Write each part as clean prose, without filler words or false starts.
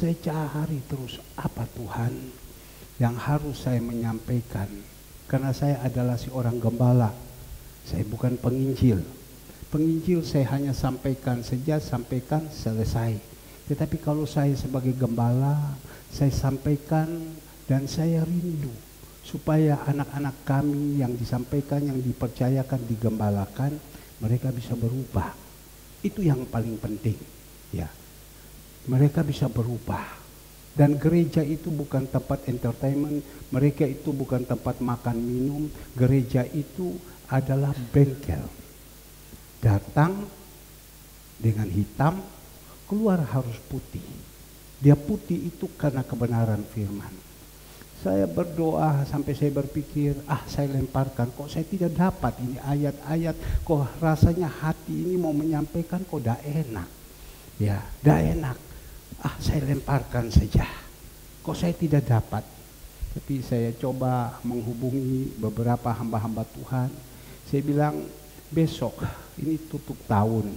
Saya cari terus apa Tuhan yang harus saya menyampaikan. Karena saya adalah seorang gembala. Saya bukan penginjil. Penginjil saya hanya sampaikan saja, sampaikan selesai. Tetapi kalau saya sebagai gembala, saya sampaikan dan saya rindu supaya anak-anak kami yang disampaikan, yang dipercayakan, digembalakan, mereka bisa berubah. Itu yang paling penting, ya. Mereka bisa berubah. Dan gereja itu bukan tempat entertainment, mereka itu bukan tempat makan minum, gereja itu adalah bengkel. Datang dengan hitam, keluar harus putih. Dia putih itu karena kebenaran firman. Saya berdoa sampai saya berpikir, saya lemparkan, kok saya tidak dapat ini ayat-ayat, kok rasanya hati ini mau menyampaikan kok dah enak. Ya, dah enak. Saya lemparkan saja. Kok saya tidak dapat? Tapi saya coba menghubungi beberapa hamba-hamba Tuhan. Saya bilang, besok ini tutup tahun.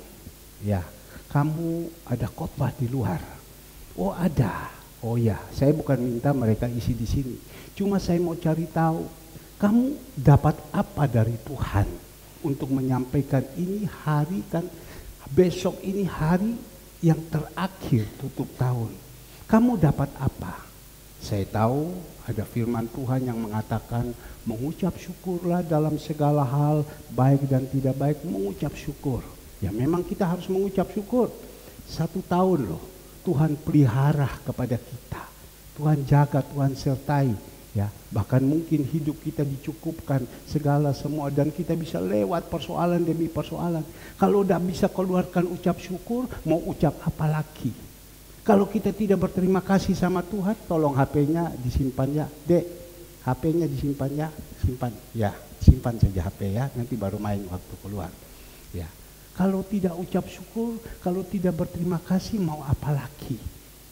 Ya, kamu ada khotbah di luar. Oh ada. Oh ya, saya bukan minta mereka isi di sini. Cuma saya mau cari tahu, kamu dapat apa dari Tuhan untuk menyampaikan ini hari kan, besok ini hari yang terakhir tutup tahun. Kamu dapat apa? Saya tahu ada firman Tuhan yang mengatakan mengucap syukurlah dalam segala hal, baik dan tidak baik, mengucap syukur. Ya memang kita harus mengucap syukur. 1 tahun loh Tuhan pelihara kepada kita. Tuhan jaga, Tuhan sertai. Ya, bahkan mungkin hidup kita dicukupkan segala semua dan kita bisa lewat persoalan demi persoalan. Kalau udah bisa keluarkan ucap syukur, mau ucap apa lagi? Kalau kita tidak berterima kasih sama Tuhan, tolong HP-nya disimpan ya. Dek, HP-nya disimpan ya, simpan. Ya, simpan saja HP ya, nanti baru main waktu keluar. Ya. Kalau tidak ucap syukur, kalau tidak berterima kasih, mau apa lagi?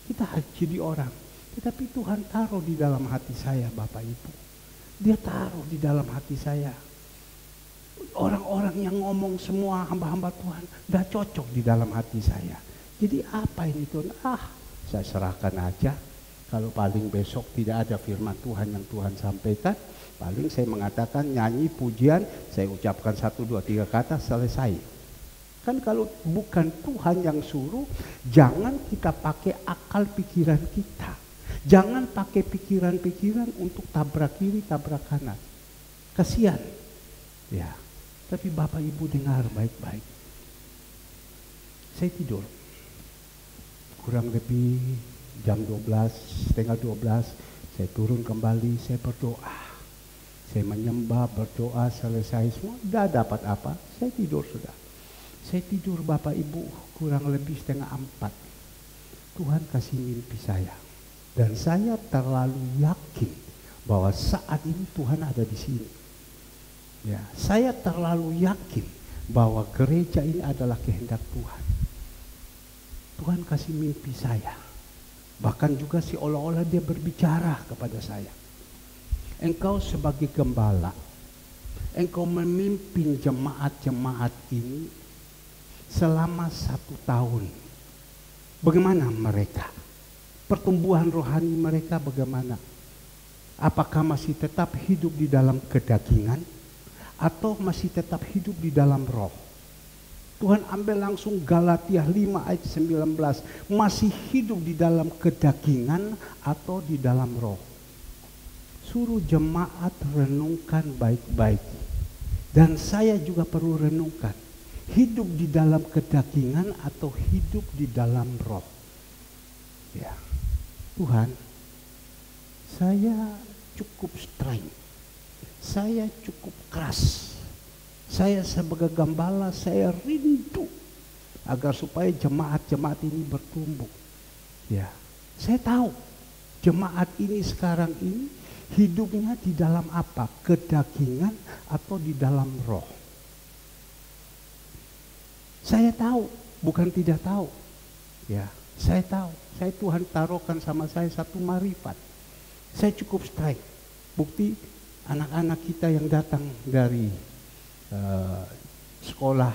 Kita harus jadi orang. Tetapi Tuhan taruh di dalam hati saya, Bapak Ibu. Dia taruh di dalam hati saya. Orang-orang yang ngomong semua hamba-hamba Tuhan, udah cocok di dalam hati saya. Jadi apa ini Tuhan? Saya serahkan aja. Kalau paling besok tidak ada firman Tuhan yang Tuhan sampaikan, paling saya mengatakan nyanyi pujian, saya ucapkan 1, 2, 3 kata, selesai. Kan kalau bukan Tuhan yang suruh, jangan kita pakai akal pikiran kita. Jangan pakai pikiran-pikiran untuk tabrak kiri, tabrak kanan. Kasihan. Ya. Tapi Bapak Ibu dengar baik-baik. Saya tidur. Kurang lebih jam 12, setengah 12, saya turun kembali, saya berdoa. Saya menyembah, berdoa, selesai semua. Udah dapat apa? Saya tidur sudah. Saya tidur Bapak Ibu kurang lebih setengah 4. Tuhan kasih mimpi saya. Dan saya terlalu yakin bahwa saat ini Tuhan ada di sini. Ya, saya terlalu yakin bahwa gereja ini adalah kehendak Tuhan. Tuhan kasih mimpi saya. Bahkan juga seolah-olah dia berbicara kepada saya. Engkau sebagai gembala, engkau memimpin jemaat-jemaat ini selama 1 tahun. Bagaimana mereka? Pertumbuhan rohani mereka bagaimana? Apakah masih tetap hidup di dalam kedagingan atau masih tetap hidup di dalam roh? Tuhan ambil langsung Galatia 5 ayat 19. Masih hidup di dalam kedagingan atau di dalam roh? Suruh jemaat renungkan baik-baik. Dan saya juga perlu renungkan. Hidup di dalam kedagingan atau hidup di dalam roh? Ya. Tuhan, saya cukup strength. Saya cukup keras. Saya sebagai gembala, saya rindu agar supaya jemaat-jemaat ini bertumbuh. Ya, saya tahu jemaat ini sekarang ini hidupnya di dalam apa? Kedagingan atau di dalam roh? Saya tahu, bukan tidak tahu. Ya, saya tahu. Saya Tuhan taruhkan sama saya satu marifat. Saya cukup strike. Bukti anak-anak kita yang datang dari sekolah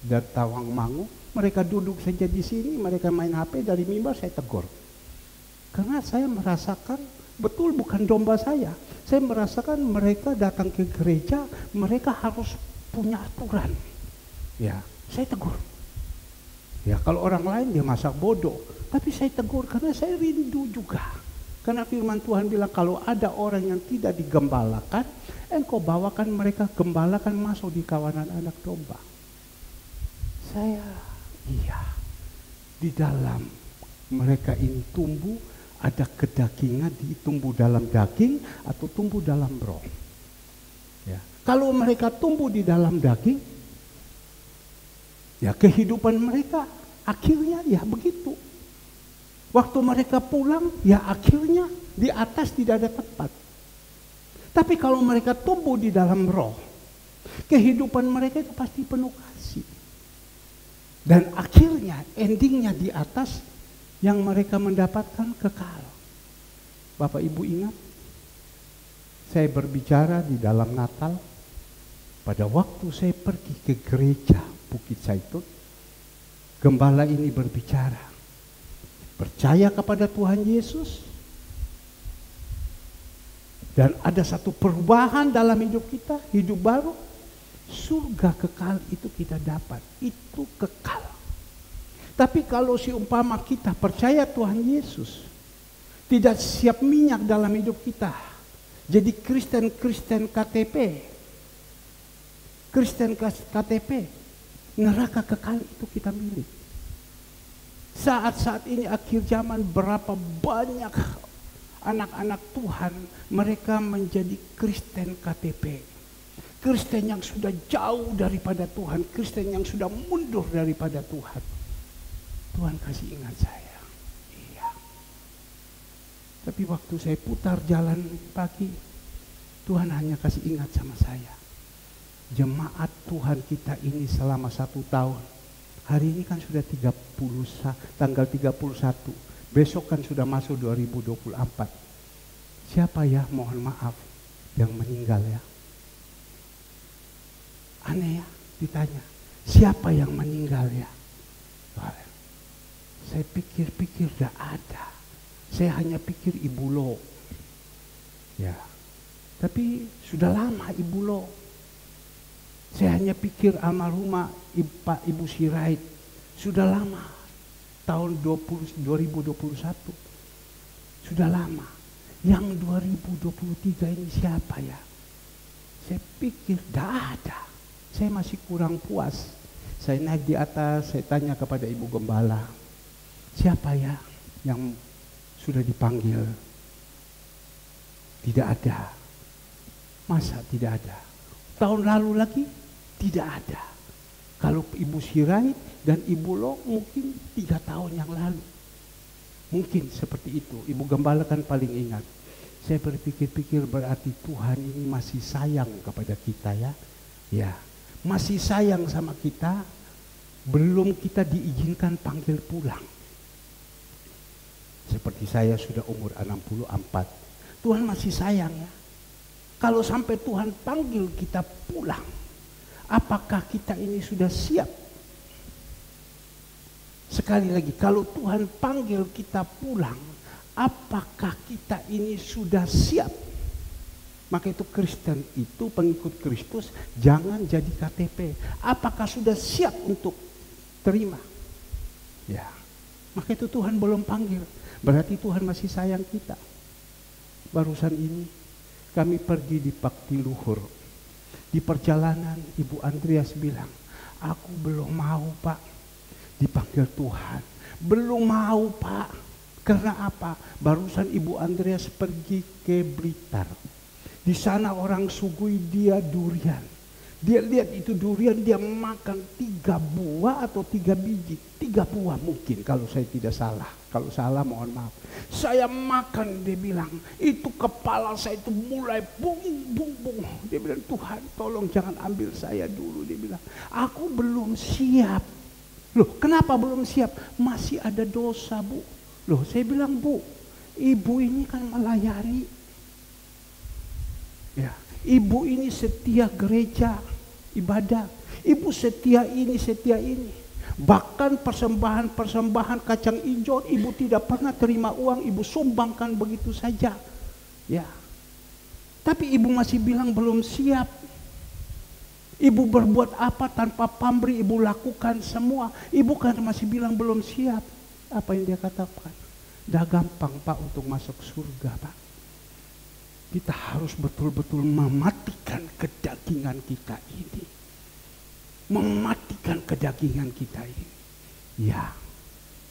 dari Tawangmangu, mereka duduk saja di sini, mereka main HP dari mimbar, saya tegur. Karena saya merasakan betul bukan domba saya. Saya merasakan mereka datang ke gereja, mereka harus punya aturan. Ya, saya tegur. Ya, kalau orang lain dia masak bodoh, tapi saya tegur karena saya rindu juga. Karena firman Tuhan bilang kalau ada orang yang tidak digembalakan, engkau bawakan mereka gembalakan masuk di kawanan anak domba. Saya, di dalam mereka ini tumbuh, ada kedagingan, tumbuh dalam daging atau tumbuh dalam roh. Ya. Kalau mereka tumbuh di dalam daging, ya kehidupan mereka akhirnya ya begitu. Waktu mereka pulang, ya akhirnya di atas tidak ada tempat. Tapi kalau mereka tumbuh di dalam roh, kehidupan mereka itu pasti penuh kasih. Dan akhirnya, endingnya di atas, yang mereka mendapatkan kekal. Bapak Ibu ingat, saya berbicara di dalam Natal, pada waktu saya pergi ke gereja Bukit Zaitun, gembala ini berbicara, percaya kepada Tuhan Yesus, dan ada satu perubahan dalam hidup kita, hidup baru, surga kekal itu kita dapat, itu kekal. Tapi kalau seumpama kita percaya Tuhan Yesus, tidak siap minyak dalam hidup kita, jadi Kristen KTP, neraka kekal itu kita milik. Saat-saat ini akhir zaman, berapa banyak anak-anak Tuhan mereka menjadi Kristen KTP. Kristen yang sudah jauh daripada Tuhan, Kristen yang sudah mundur daripada Tuhan. Tuhan kasih ingat saya. Iya. Tapi waktu saya putar jalan pagi, Tuhan hanya kasih ingat sama saya. Jemaat Tuhan kita ini selama 1 tahun. Hari ini kan sudah tanggal 31. Besok kan sudah masuk 2024. Siapa ya, mohon maaf, yang meninggal ya? Aneh ya, ditanya. Siapa yang meninggal ya? Saya pikir-pikir tidak ada. Saya hanya pikir Ibu Lo. Ya. Tapi sudah lama Ibu Lo. Saya hanya pikir almarhumah Pak Ibu Sirait. Sudah lama. Tahun 2021. Sudah lama. Yang 2023 ini siapa ya? Saya pikir tidak ada. Saya masih kurang puas. Saya naik di atas, saya tanya kepada Ibu Gembala. Siapa ya yang sudah dipanggil? Tidak ada. Masa tidak ada? Tahun lalu lagi tidak ada. Kalau Ibu Sirait dan Ibu Lo mungkin 3 tahun yang lalu. Mungkin seperti itu. Ibu Gembala kan paling ingat. Saya berpikir-pikir berarti Tuhan ini masih sayang kepada kita ya. Ya, masih sayang sama kita. Belum kita diizinkan panggil pulang. Seperti saya sudah umur 64. Tuhan masih sayang ya. Kalau sampai Tuhan panggil kita pulang, apakah kita ini sudah siap? Sekali lagi, kalau Tuhan panggil kita pulang, apakah kita ini sudah siap? Maka itu Kristen itu, pengikut Kristus, jangan jadi KTP. Apakah sudah siap untuk terima? Ya, maka itu Tuhan belum panggil. Berarti Tuhan masih sayang kita. Barusan ini kami pergi di Paktiluhur. Di perjalanan Ibu Andreas bilang, aku belum mau Pak dipanggil Tuhan. Belum mau Pak. Karena apa? Barusan Ibu Andreas pergi ke Blitar. Di sana orang sugui dia durian. Dia lihat itu durian, dia makan 3 buah atau 3 biji. 3 buah mungkin kalau saya tidak salah. Kalau salah mohon maaf. Saya makan, dia bilang. Itu kepala saya itu mulai bung. Dia bilang, Tuhan tolong jangan ambil saya dulu. Dia bilang, aku belum siap. Loh kenapa belum siap? Masih ada dosa Bu. Loh saya bilang, Bu, Ibu ini kan melayani. Ya, Ibu ini setia gereja, ibadah. Ibu setia ini, setia ini. Bahkan persembahan kacang hijau ibu tidak pernah terima uang, ibu sumbangkan begitu saja. Ya. Tapi ibu masih bilang belum siap. Ibu berbuat apa tanpa pamrih, ibu lakukan semua. Ibu kan masih bilang belum siap. Apa yang dia katakan? Dah gampang Pak untuk masuk surga Pak. Kita harus betul-betul mematikan kedagingan kita ini. Mematikan kedagingan kita ini. Ya,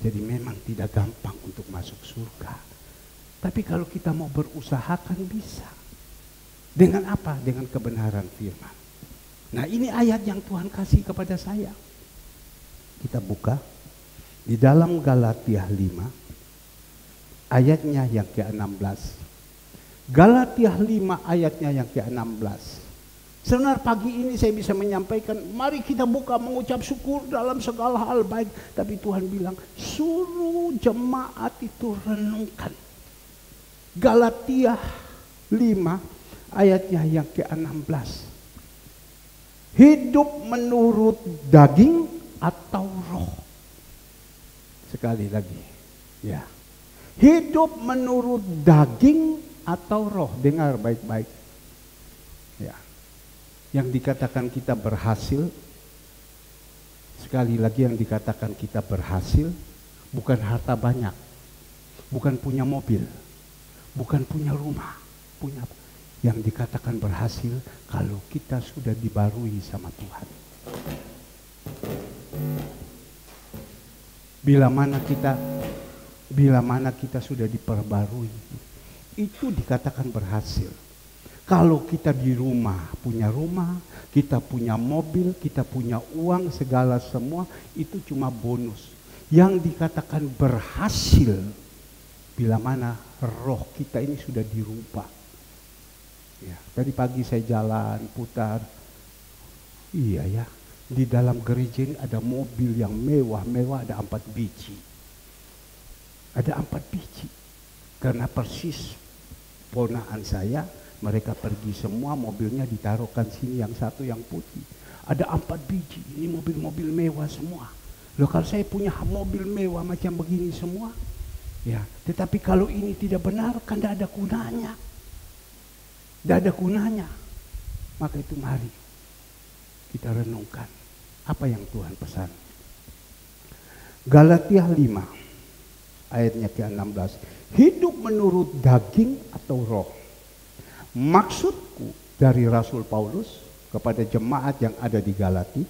jadi memang tidak gampang untuk masuk surga. Tapi kalau kita mau berusaha kan bisa. Dengan apa? Dengan kebenaran firman. Nah ini ayat yang Tuhan kasih kepada saya. Kita buka di dalam Galatia 5 ayatnya yang ke-16. Galatia 5 ayatnya yang ke-16. Sebenarnya pagi ini saya bisa menyampaikan, mari kita buka mengucap syukur dalam segala hal baik. Tapi Tuhan bilang, suruh jemaat itu renungkan. Galatia 5 ayatnya yang ke-16. Hidup menurut daging atau roh? Sekali lagi, ya. Hidup menurut daging atau roh? Dengar baik-baik. Ya. Yang dikatakan kita berhasil, sekali lagi yang dikatakan kita berhasil, bukan harta banyak, bukan punya mobil, bukan punya rumah, punya. Yang dikatakan berhasil kalau kita sudah dibarui sama Tuhan. Bila mana kita sudah diperbarui, itu dikatakan berhasil. Kalau kita di rumah, kita punya mobil, kita punya uang, segala semua, itu cuma bonus. Yang dikatakan berhasil, bila mana roh kita ini sudah dirubah. Ya, tadi pagi saya jalan, putar. Iya ya, di dalam gereja ini ada mobil yang mewah-mewah, ada 4 biji. Ada 4 biji. Karena persis ponakan saya, mereka pergi semua, mobilnya ditaruhkan sini, yang satu yang putih. Ada 4 biji, ini mobil-mobil mewah semua. Loh kalau saya punya mobil mewah macam begini semua, ya, tetapi kalau ini tidak benar kan tidak ada gunanya. Tidak ada gunanya. Maka itu mari kita renungkan apa yang Tuhan pesan. Galatia 5 ayatnya ke-16. Hidup menurut daging atau roh? Maksudku dari Rasul Paulus kepada jemaat yang ada di Galatia,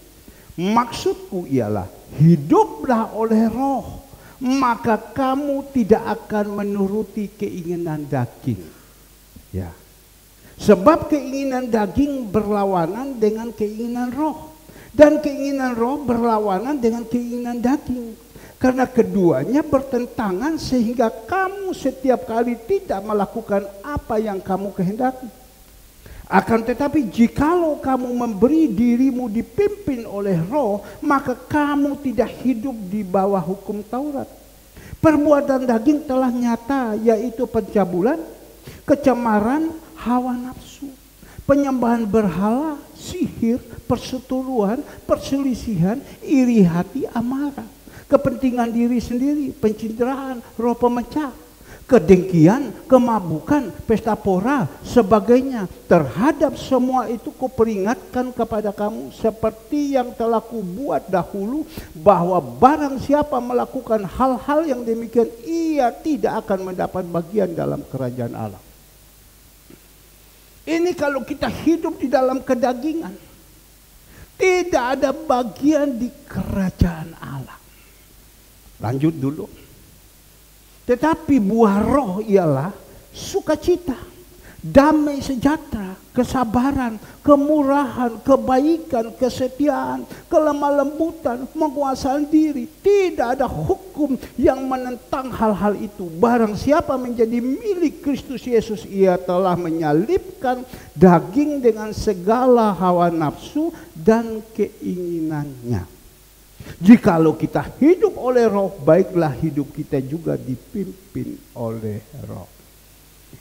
maksudku ialah hiduplah oleh roh, maka kamu tidak akan menuruti keinginan daging. Ya. Sebab keinginan daging berlawanan dengan keinginan roh. Dan keinginan roh berlawanan dengan keinginan daging. Karena keduanya bertentangan sehingga kamu setiap kali tidak melakukan apa yang kamu kehendaki. Akan tetapi jikalau kamu memberi dirimu dipimpin oleh roh, maka kamu tidak hidup di bawah hukum Taurat. Perbuatan daging telah nyata, yaitu pencabulan, kecemaran, hawa nafsu, penyembahan berhala, sihir, perseteruan, perselisihan, iri hati, amarah, kepentingan diri sendiri, pencitraan, roh pemecah, kedengkian, kemabukan, pesta pora, sebagainya. Terhadap semua itu kuperingatkan kepada kamu seperti yang telah kubuat dahulu, bahwa barang siapa melakukan hal-hal yang demikian, ia tidak akan mendapat bagian dalam kerajaan Allah. Ini kalau kita hidup di dalam kedagingan, tidak ada bagian di kerajaan Allah. Lanjut dulu. Tetapi buah roh ialah sukacita, damai sejahtera, kesabaran, kemurahan, kebaikan, kesetiaan, kelemah lembutan, menguasai diri. Tidak ada hukum yang menentang hal-hal itu. Barang siapa menjadi milik Kristus Yesus, ia telah menyalibkan daging dengan segala hawa nafsu dan keinginannya. Jikalau kita hidup oleh roh, baiklah hidup kita juga dipimpin oleh roh.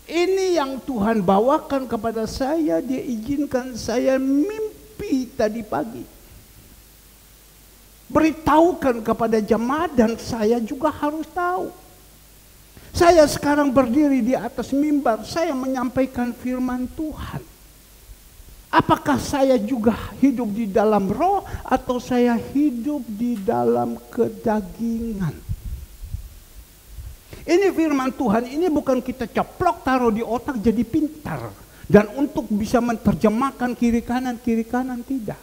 Ini yang Tuhan bawakan kepada saya. Dia izinkan saya mimpi tadi pagi. Beritahukan kepada jemaat dan saya juga harus tahu. Saya sekarang berdiri di atas mimbar, saya menyampaikan firman Tuhan. Apakah saya juga hidup di dalam roh atau saya hidup di dalam kedagingan? Ini firman Tuhan, ini bukan kita ceplok taruh di otak jadi pintar. Dan untuk bisa menerjemahkan kiri kanan tidak.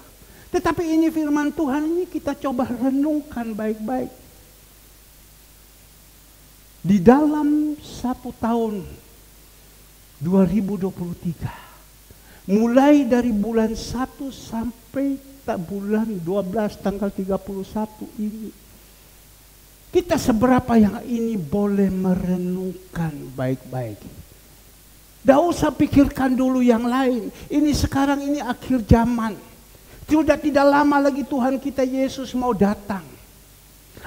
Tetapi ini firman Tuhan, ini kita coba renungkan baik-baik. Di dalam 1 tahun 2023. Mulai dari bulan 1 sampai bulan 12 tanggal 31 ini. Kita seberapa yang ini boleh merenungkan baik-baik. Tidak usah pikirkan dulu yang lain. Ini sekarang ini akhir zaman. Sudah tidak lama lagi Tuhan kita Yesus mau datang.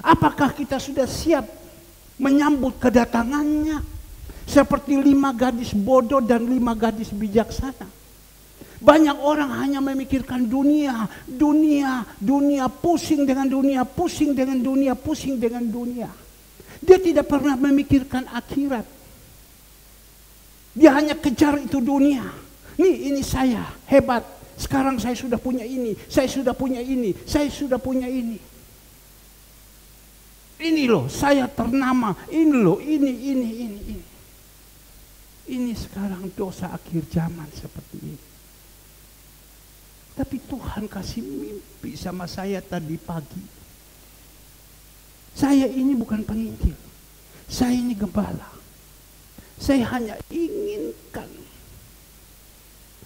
Apakah kita sudah siap menyambut kedatangannya? Seperti 5 gadis bodoh dan 5 gadis bijaksana. Banyak orang hanya memikirkan dunia, pusing dengan dunia, pusing dengan dunia, pusing dengan dunia. Dia tidak pernah memikirkan akhirat. Dia hanya kejar itu dunia. Ini saya, hebat. Sekarang saya sudah punya ini, saya sudah punya ini, saya sudah punya ini. Ini loh, saya ternama, ini loh, ini. Ini sekarang dosa akhir zaman seperti ini. Tapi Tuhan kasih mimpi sama saya tadi pagi. Saya ini bukan penginjil. Saya ini gembala. Saya hanya inginkan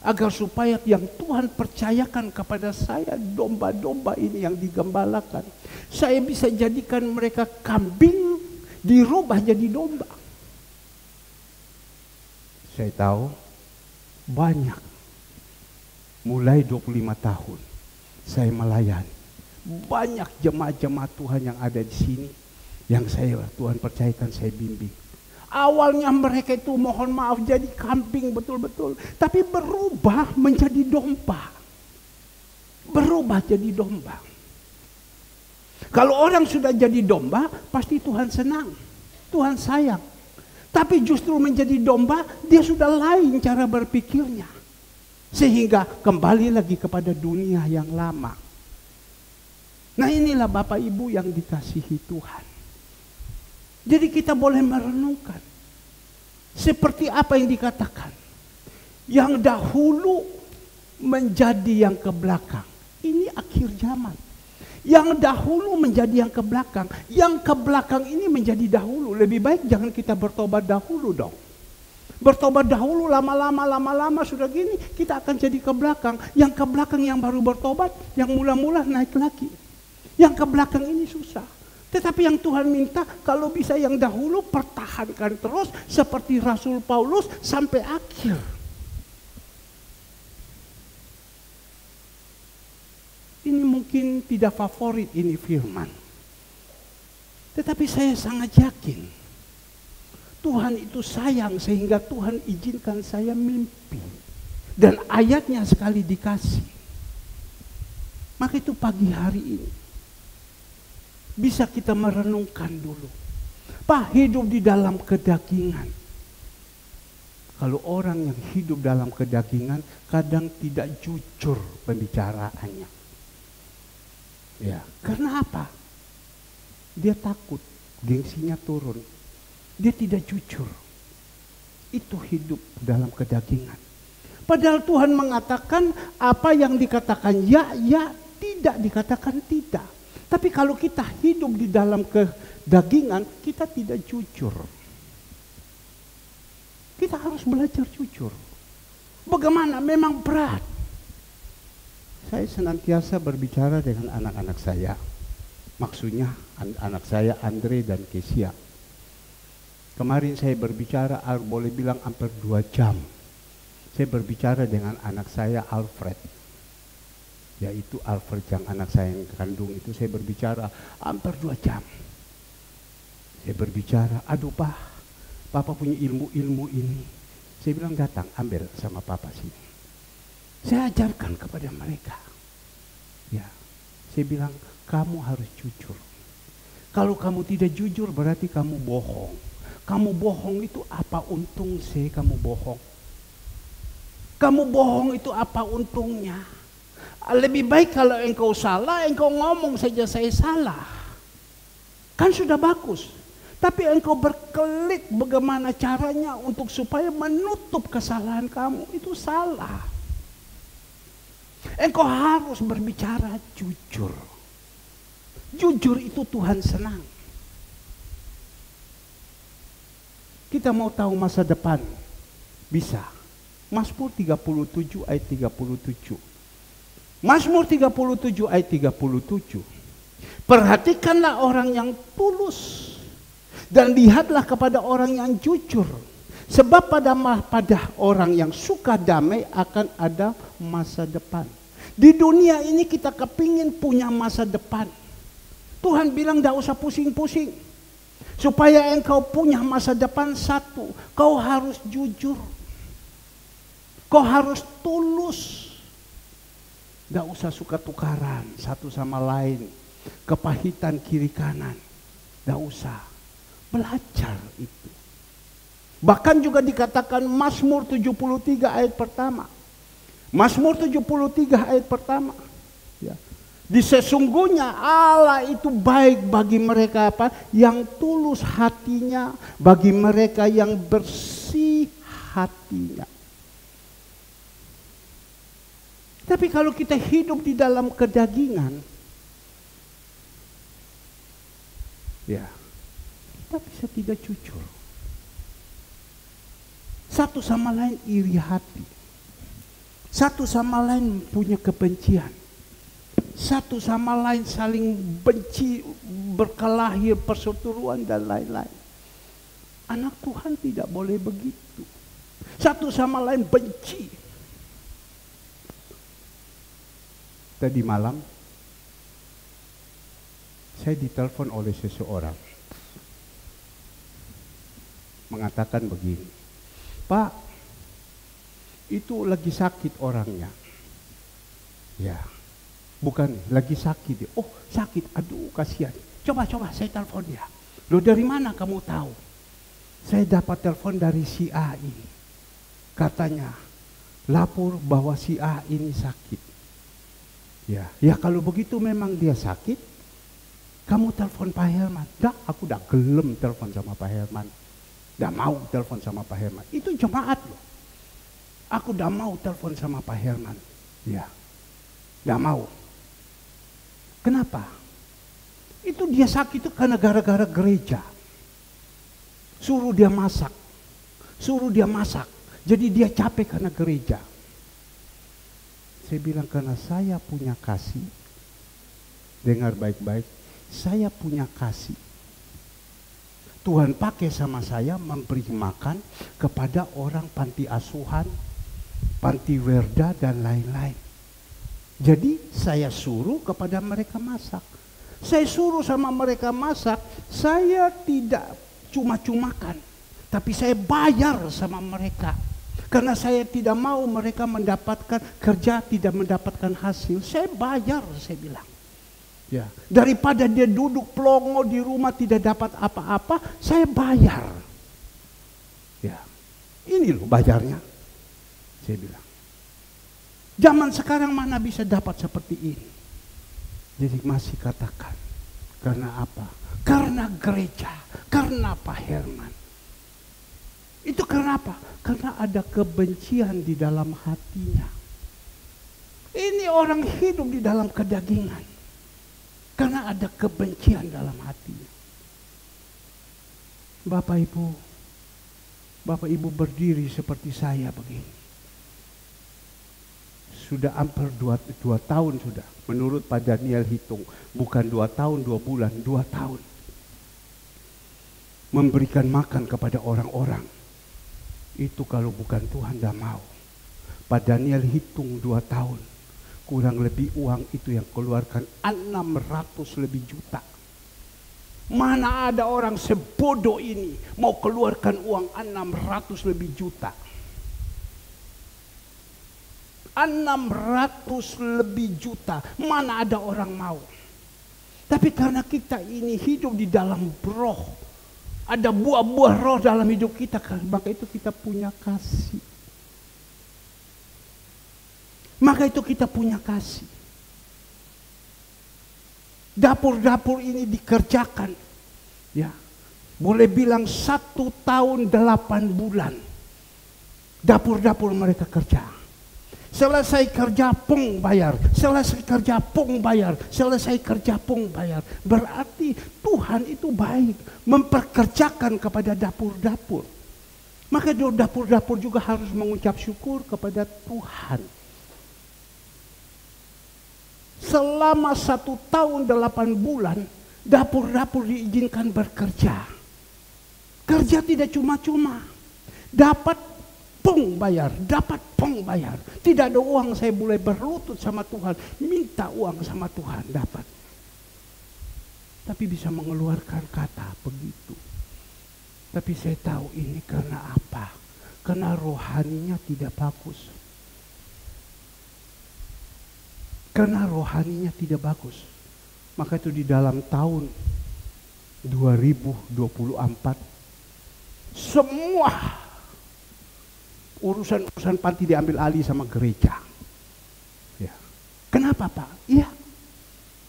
agar supaya yang Tuhan percayakan kepada saya, domba-domba ini yang digembalakan, saya bisa jadikan mereka kambing dirubah jadi domba. Saya tahu banyak. Mulai 25 tahun saya melayani. Banyak jemaat-jemaat Tuhan yang ada di sini yang Tuhan percayakan saya bimbing. Awalnya mereka itu mohon maaf jadi kambing betul-betul, tapi berubah menjadi domba. Berubah jadi domba. Kalau orang sudah jadi domba, pasti Tuhan senang. Tuhan sayang. Tapi justru menjadi domba, dia sudah lain cara berpikirnya. Sehingga kembali lagi kepada dunia yang lama. Nah, inilah Bapak Ibu yang dikasihi Tuhan. Jadi kita boleh merenungkan. Seperti apa yang dikatakan. Yang dahulu menjadi yang ke belakang. Ini akhir zaman. Yang dahulu menjadi yang ke belakang. Yang ke belakang ini menjadi dahulu. Lebih baik jangan kita bertobat dahulu dong. Bertobat dahulu, lama-lama sudah gini, kita akan jadi ke belakang. Yang ke belakang yang baru bertobat, yang mula-mula naik lagi. Yang ke belakang ini susah. Tetapi yang Tuhan minta, kalau bisa yang dahulu pertahankan terus seperti Rasul Paulus sampai akhir. Ini mungkin tidak favorit ini firman. Tetapi saya sangat yakin. Tuhan itu sayang sehingga Tuhan izinkan saya mimpi. Dan ayatnya sekali dikasih. Maka itu pagi hari ini. Bisa kita merenungkan dulu. Pak, hidup di dalam kedagingan. Kalau orang yang hidup dalam kedagingan kadang tidak jujur pembicaraannya. Ya, karena apa? Dia takut, gengsinya turun. Dia tidak jujur. Itu hidup dalam kedagingan. Padahal Tuhan mengatakan apa yang dikatakan ya, tidak dikatakan tidak. Tapi kalau kita hidup di dalam kedagingan, kita tidak jujur. Kita harus belajar jujur. Bagaimana? Memang berat. Saya senantiasa berbicara dengan anak-anak saya. Maksudnya anak saya Andre dan Kesia. Kemarin saya berbicara, boleh bilang hampir 2 jam. Saya berbicara dengan anak saya Alfred. Yaitu Alfred yang anak saya yang kandung itu, saya berbicara hampir 2 jam. Saya berbicara, aduh Papa punya ilmu-ilmu ini. Saya bilang datang, ambil sama Papa sini. Saya ajarkan kepada mereka. Ya, Saya bilang, kamu harus jujur. Kalau kamu tidak jujur berarti kamu bohong. Kamu bohong itu apa untung sih kamu bohong? Kamu bohong itu apa untungnya? Lebih baik kalau engkau salah, engkau ngomong saja saya salah. Kan sudah bagus. Tapi engkau berkelit bagaimana caranya untuk supaya menutup kesalahan kamu, itu salah. Engkau harus berbicara jujur. Jujur itu Tuhan senang. Kita mau tahu masa depan, bisa. Mazmur 37 ayat 37. Mazmur 37 ayat 37. Perhatikanlah orang yang tulus dan lihatlah kepada orang yang jujur. Sebab pada orang yang suka damai akan ada masa depan. Di dunia ini kita kepingin punya masa depan. Tuhan bilang tidak usah pusing-pusing. Supaya engkau punya masa depan, satu, kau harus jujur. Kau harus tulus. Tidak usah suka tukaran satu sama lain. Kepahitan kiri kanan. Tidak usah. Belajar itu. Bahkan juga dikatakan Mazmur 73 ayat pertama. Mazmur 73 ayat pertama. Ya. Di sesungguhnya Allah itu baik bagi mereka apa? Yang tulus hatinya, bagi mereka yang bersih hatinya. Tapi kalau kita hidup di dalam kedagingan, ya, kita bisa tidak jujur. Satu sama lain iri hati. Satu sama lain punya kebencian. Satu sama lain saling benci, berkelahi, perseteruan dan lain-lain. Anak Tuhan tidak boleh begitu. Satu sama lain benci. Tadi malam saya ditelepon oleh seseorang. Mengatakan begini, Pak, itu lagi sakit orangnya. Ya. Bukan, lagi sakit. Oh, sakit. Aduh, kasihan. Coba saya telepon dia. Loh, dari mana kamu tahu? Saya dapat telepon dari si A ini. Katanya, lapor bahwa si A ini sakit. Ya kalau begitu memang dia sakit. Kamu telepon Pak Herman. Dah, aku dah gelem telepon sama Pak Herman. Dah mau telepon sama Pak Herman. Itu jemaat loh. Aku dah mau telepon sama Pak Herman. Ya, dah mau. Kenapa? Itu dia sakit itu karena gara-gara gereja. Suruh dia masak. Jadi dia capek karena gereja. Saya bilang karena saya punya kasih. Dengar baik-baik. Saya punya kasih. Tuhan pakai sama saya memberi makan kepada orang panti asuhan, panti werda dan lain-lain. Jadi saya suruh kepada mereka masak. Saya suruh sama mereka masak. Saya tidak cuma-cumakan. Tapi saya bayar sama mereka. Karena saya tidak mau mereka mendapatkan kerja, tidak mendapatkan hasil. Saya bayar, saya bilang. Ya, daripada dia duduk pelongo di rumah tidak dapat apa-apa, saya bayar. Ya, ini loh bayarnya. Saya bilang. Zaman sekarang mana bisa dapat seperti ini. Jadi masih katakan. Karena apa? Karena gereja. Karena Pak Herman. Itu karena apa? Karena ada kebencian di dalam hatinya. Ini orang hidup di dalam kedagingan. Karena ada kebencian dalam hatinya. Bapak Ibu berdiri seperti saya begini. Sudah hampir 2 tahun sudah. Menurut Pak Daniel hitung. Bukan 2 tahun, 2 bulan, 2 tahun. Memberikan makan kepada orang-orang. Itu kalau bukan Tuhan tidak mau. Pak Daniel hitung 2 tahun. Kurang lebih uang itu yang keluarkan 600 lebih juta. Mana ada orang sebodoh ini mau keluarkan uang 600 lebih juta. 600 lebih juta. Mana ada orang mau? Tapi karena kita ini hidup di dalam roh, ada buah-buah roh dalam hidup kita, maka itu kita punya kasih. Maka itu kita punya kasih. Dapur-dapur ini dikerjakan, ya, boleh bilang 1 tahun 8 bulan. Dapur-dapur mereka kerja. Selesai kerja pung bayar, selesai kerja pung bayar, selesai kerja pung bayar. Berarti Tuhan itu baik memperkerjakan kepada dapur-dapur. Maka dapur-dapur juga harus mengucap syukur kepada Tuhan. Selama 1 tahun 8 bulan, dapur-dapur diizinkan bekerja. Kerja tidak cuma-cuma, dapat pung bayar, dapat pung bayar. Tidak ada uang, saya boleh berlutut sama Tuhan, minta uang sama Tuhan, dapat. Tapi bisa mengeluarkan kata begitu. Tapi saya tahu ini karena apa? Karena rohaninya tidak bagus. Karena rohaninya tidak bagus. Maka itu di dalam tahun 2024 semua urusan panti diambil alih sama gereja. Ya. Kenapa Pak? Iya,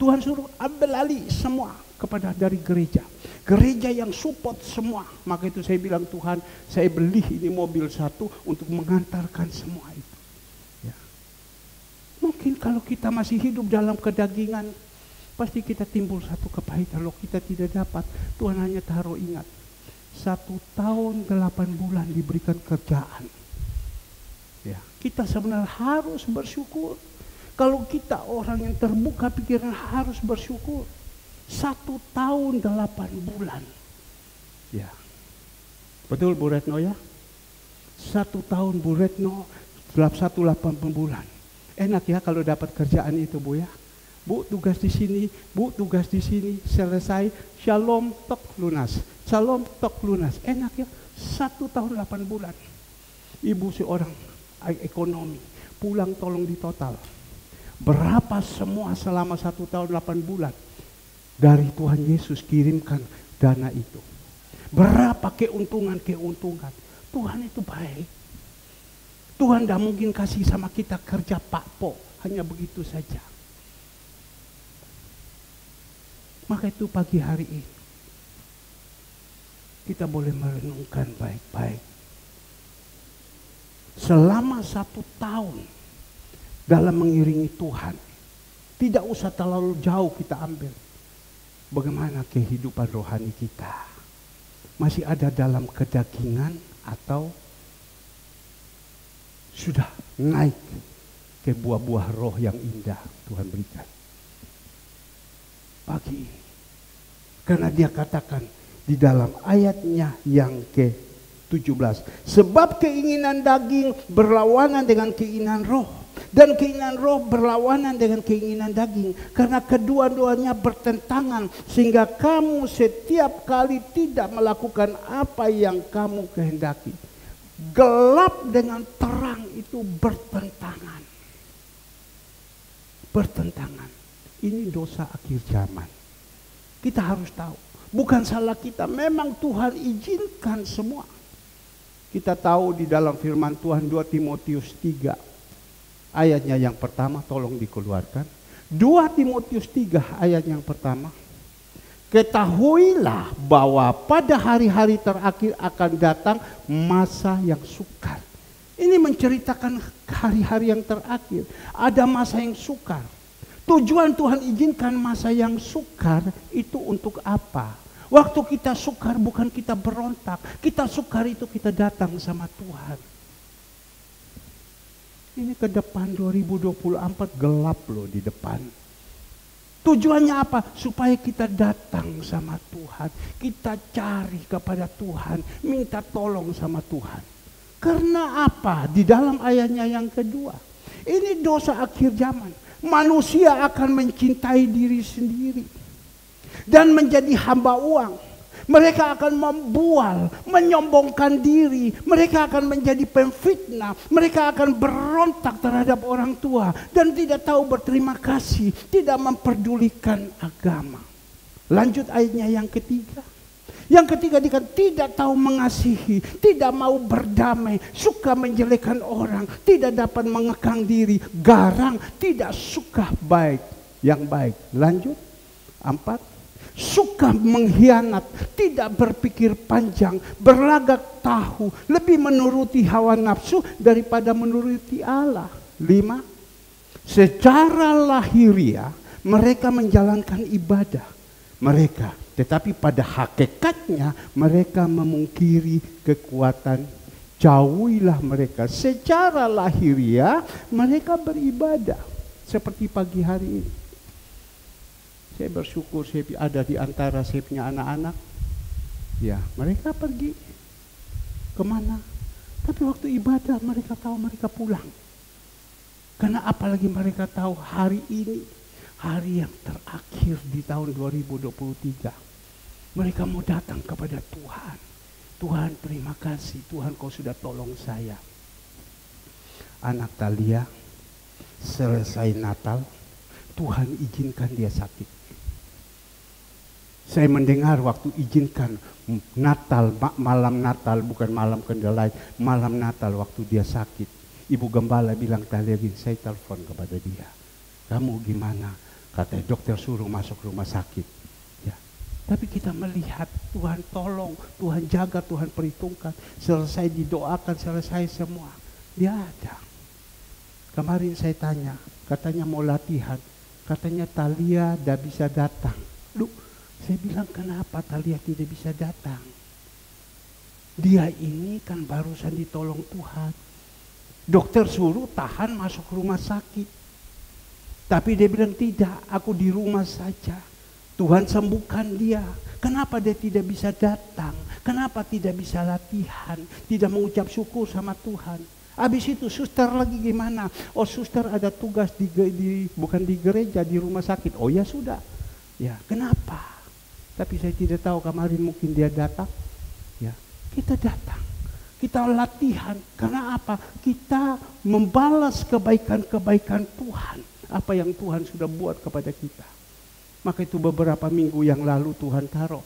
Tuhan suruh ambil alih semua kepada dari gereja. Gereja yang support semua. Maka itu saya bilang, Tuhan, saya beli ini mobil 1 untuk mengantarkan semua itu. Ya. Mungkin kalau kita masih hidup dalam kedagingan, pasti kita timbul satu kepahitan. Kalau kita tidak dapat, Tuhan hanya taruh ingat. 1 tahun 8 bulan diberikan kerjaan. Ya, kita sebenarnya harus bersyukur. Kalau kita orang yang terbuka pikiran harus bersyukur. 1 tahun 8 bulan. Ya, betul Bu Retno ya? 1 tahun Bu Retno 1 8 bulan. Enak ya kalau dapat kerjaan itu Bu ya. Bu tugas di sini, Bu tugas di sini, selesai, shalom tok lunas. Shalom tok lunas. Enak ya, 1 tahun 8 bulan. Ibu seorang ekonomi, pulang tolong ditotal. Berapa semua selama 1 tahun 8 bulan dari Tuhan Yesus kirimkan dana itu. Berapa keuntungan. Tuhan itu baik. Tuhan tidak mungkin kasih sama kita kerja pakpo, hanya begitu saja. Maka itu pagi hari ini kita boleh merenungkan baik-baik. Selama 1 tahun dalam mengiringi Tuhan, tidak usah terlalu jauh kita ambil. Bagaimana kehidupan rohani kita? Masih ada dalam kedagingan atau sudah naik ke buah-buah roh yang indah Tuhan berikan? Pagi ini. Karena dia katakan di dalam ayatnya yang ke-17. Sebab keinginan daging berlawanan dengan keinginan roh. Dan keinginan roh berlawanan dengan keinginan daging. Karena kedua-duanya bertentangan. Sehingga kamu setiap kali tidak melakukan apa yang kamu kehendaki. Gelap dengan terang itu bertentangan. Bertentangan. Ini dosa akhir zaman. Kita harus tahu. Bukan salah kita. Memang Tuhan izinkan semua. Kita tahu di dalam firman Tuhan 2 Timotius 3. Ayatnya yang pertama tolong dikeluarkan. 2 Timotius 3 ayat yang pertama. Ketahuilah bahwa pada hari-hari terakhir akan datang masa yang sukar. Ini menceritakan hari-hari yang terakhir. Ada masa yang sukar. Tujuan Tuhan izinkan masa yang sukar itu untuk apa? Waktu kita sukar bukan kita berontak. Kita sukar itu kita datang sama Tuhan. Ini ke depan 2024 gelap loh di depan. Tujuannya apa? Supaya kita datang sama Tuhan. Kita cari kepada Tuhan. Minta tolong sama Tuhan. Karena apa? Di dalam ayatnya yang kedua. Ini dosa akhir zaman. Manusia akan mencintai diri sendiri. Dan menjadi hamba uang. Mereka akan membual, menyombongkan diri. Mereka akan menjadi pemfitnah. Mereka akan berontak terhadap orang tua. Dan tidak tahu berterima kasih. Tidak memperdulikan agama. Lanjut ayatnya yang ketiga. Yang ketiga dikatakan tidak tahu mengasihi, tidak mau berdamai, suka menjelekkan orang, tidak dapat mengekang diri, garang, tidak suka baik, yang baik. Lanjut, 4, suka mengkhianat, tidak berpikir panjang, berlagak tahu, lebih menuruti hawa nafsu daripada menuruti Allah. 5, secara lahiriah mereka menjalankan ibadah mereka, tetapi pada hakikatnya mereka memungkiri kekuatan. Jauhilah mereka. Secara lahiriah mereka beribadah. Seperti pagi hari ini. Saya bersyukur saya ada di antara saya punya anak-anak. Ya, mereka pergi kemana? Tapi waktu ibadah mereka tahu mereka pulang. Karena apalagi mereka tahu hari ini hari yang terakhir di tahun 2023. Mereka mau datang kepada Tuhan. Tuhan, terima kasih. Tuhan, kau sudah tolong saya. Anak Talia, selesai Natal, Tuhan izinkan dia sakit. Saya mendengar waktu izinkan Natal, malam Natal, bukan malam Candlelight, malam Natal waktu dia sakit. Ibu gembala bilang, Talia, saya telepon kepada dia. Kamu gimana? Katanya dokter suruh masuk rumah sakit. Ya. Tapi kita melihat Tuhan tolong, Tuhan jaga, Tuhan perhitungkan. Selesai didoakan, selesai semua. Dia ada. Kemarin saya tanya, katanya mau latihan. Katanya Talia tidak bisa datang. Loh, saya bilang kenapa Talia tidak bisa datang? Dia ini kan barusan ditolong Tuhan. Dokter suruh tahan masuk rumah sakit. Tapi dia bilang tidak, aku di rumah saja. Tuhan sembuhkan dia. Kenapa dia tidak bisa datang? Kenapa tidak bisa latihan? Tidak mengucap syukur sama Tuhan. Habis itu suster lagi gimana? Oh, suster ada tugas bukan di gereja, di rumah sakit. Oh ya sudah. Ya, kenapa? Tapi saya tidak tahu, kemarin mungkin dia datang. Ya, kita datang. Kita latihan. Karena apa? Kita membalas kebaikan-kebaikan Tuhan. Apa yang Tuhan sudah buat kepada kita. Maka itu beberapa minggu yang lalu Tuhan taruh.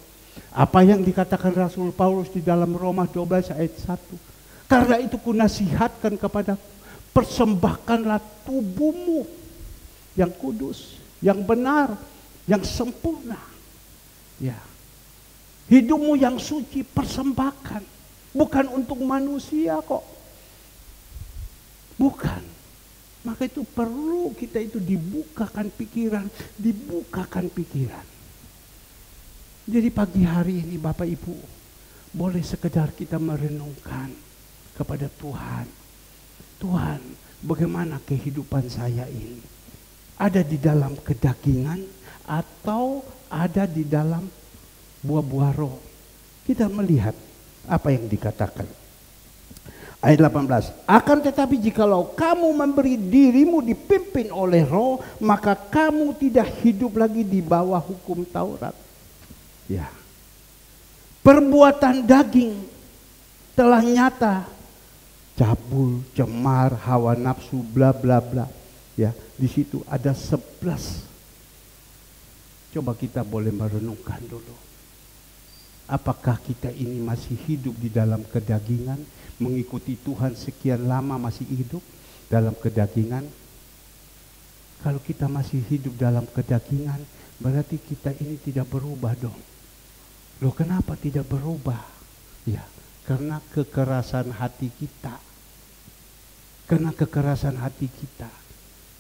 Apa yang dikatakan Rasul Paulus di dalam Roma 12 ayat 1. Karena itu kunasihatkan kepada, persembahkanlah tubuhmu yang kudus, yang benar, yang sempurna. Ya. Hidupmu yang suci persembahkan. Bukan untuk manusia kok. Bukan. Maka itu perlu kita itu dibukakan pikiran. Jadi pagi hari ini Bapak Ibu, boleh sekedar kita merenungkan kepada Tuhan. Tuhan, bagaimana kehidupan saya ini? Ada di dalam kedagingan atau ada di dalam buah-buah roh? Kita melihat apa yang dikatakan. Ayat 18, akan tetapi jikalau kamu memberi dirimu dipimpin oleh roh, maka kamu tidak hidup lagi di bawah hukum Taurat. Ya. Perbuatan daging telah nyata. Cabul, cemar, hawa nafsu, bla bla bla. Ya, di situ ada 11. Coba kita boleh merenungkan dulu. Apakah kita ini masih hidup di dalam kedagingan, mengikuti Tuhan sekian lama masih hidup dalam kedagingan? Kalau kita masih hidup dalam kedagingan, berarti kita ini tidak berubah dong. Loh, kenapa tidak berubah? Ya, karena kekerasan hati kita. Karena kekerasan hati kita.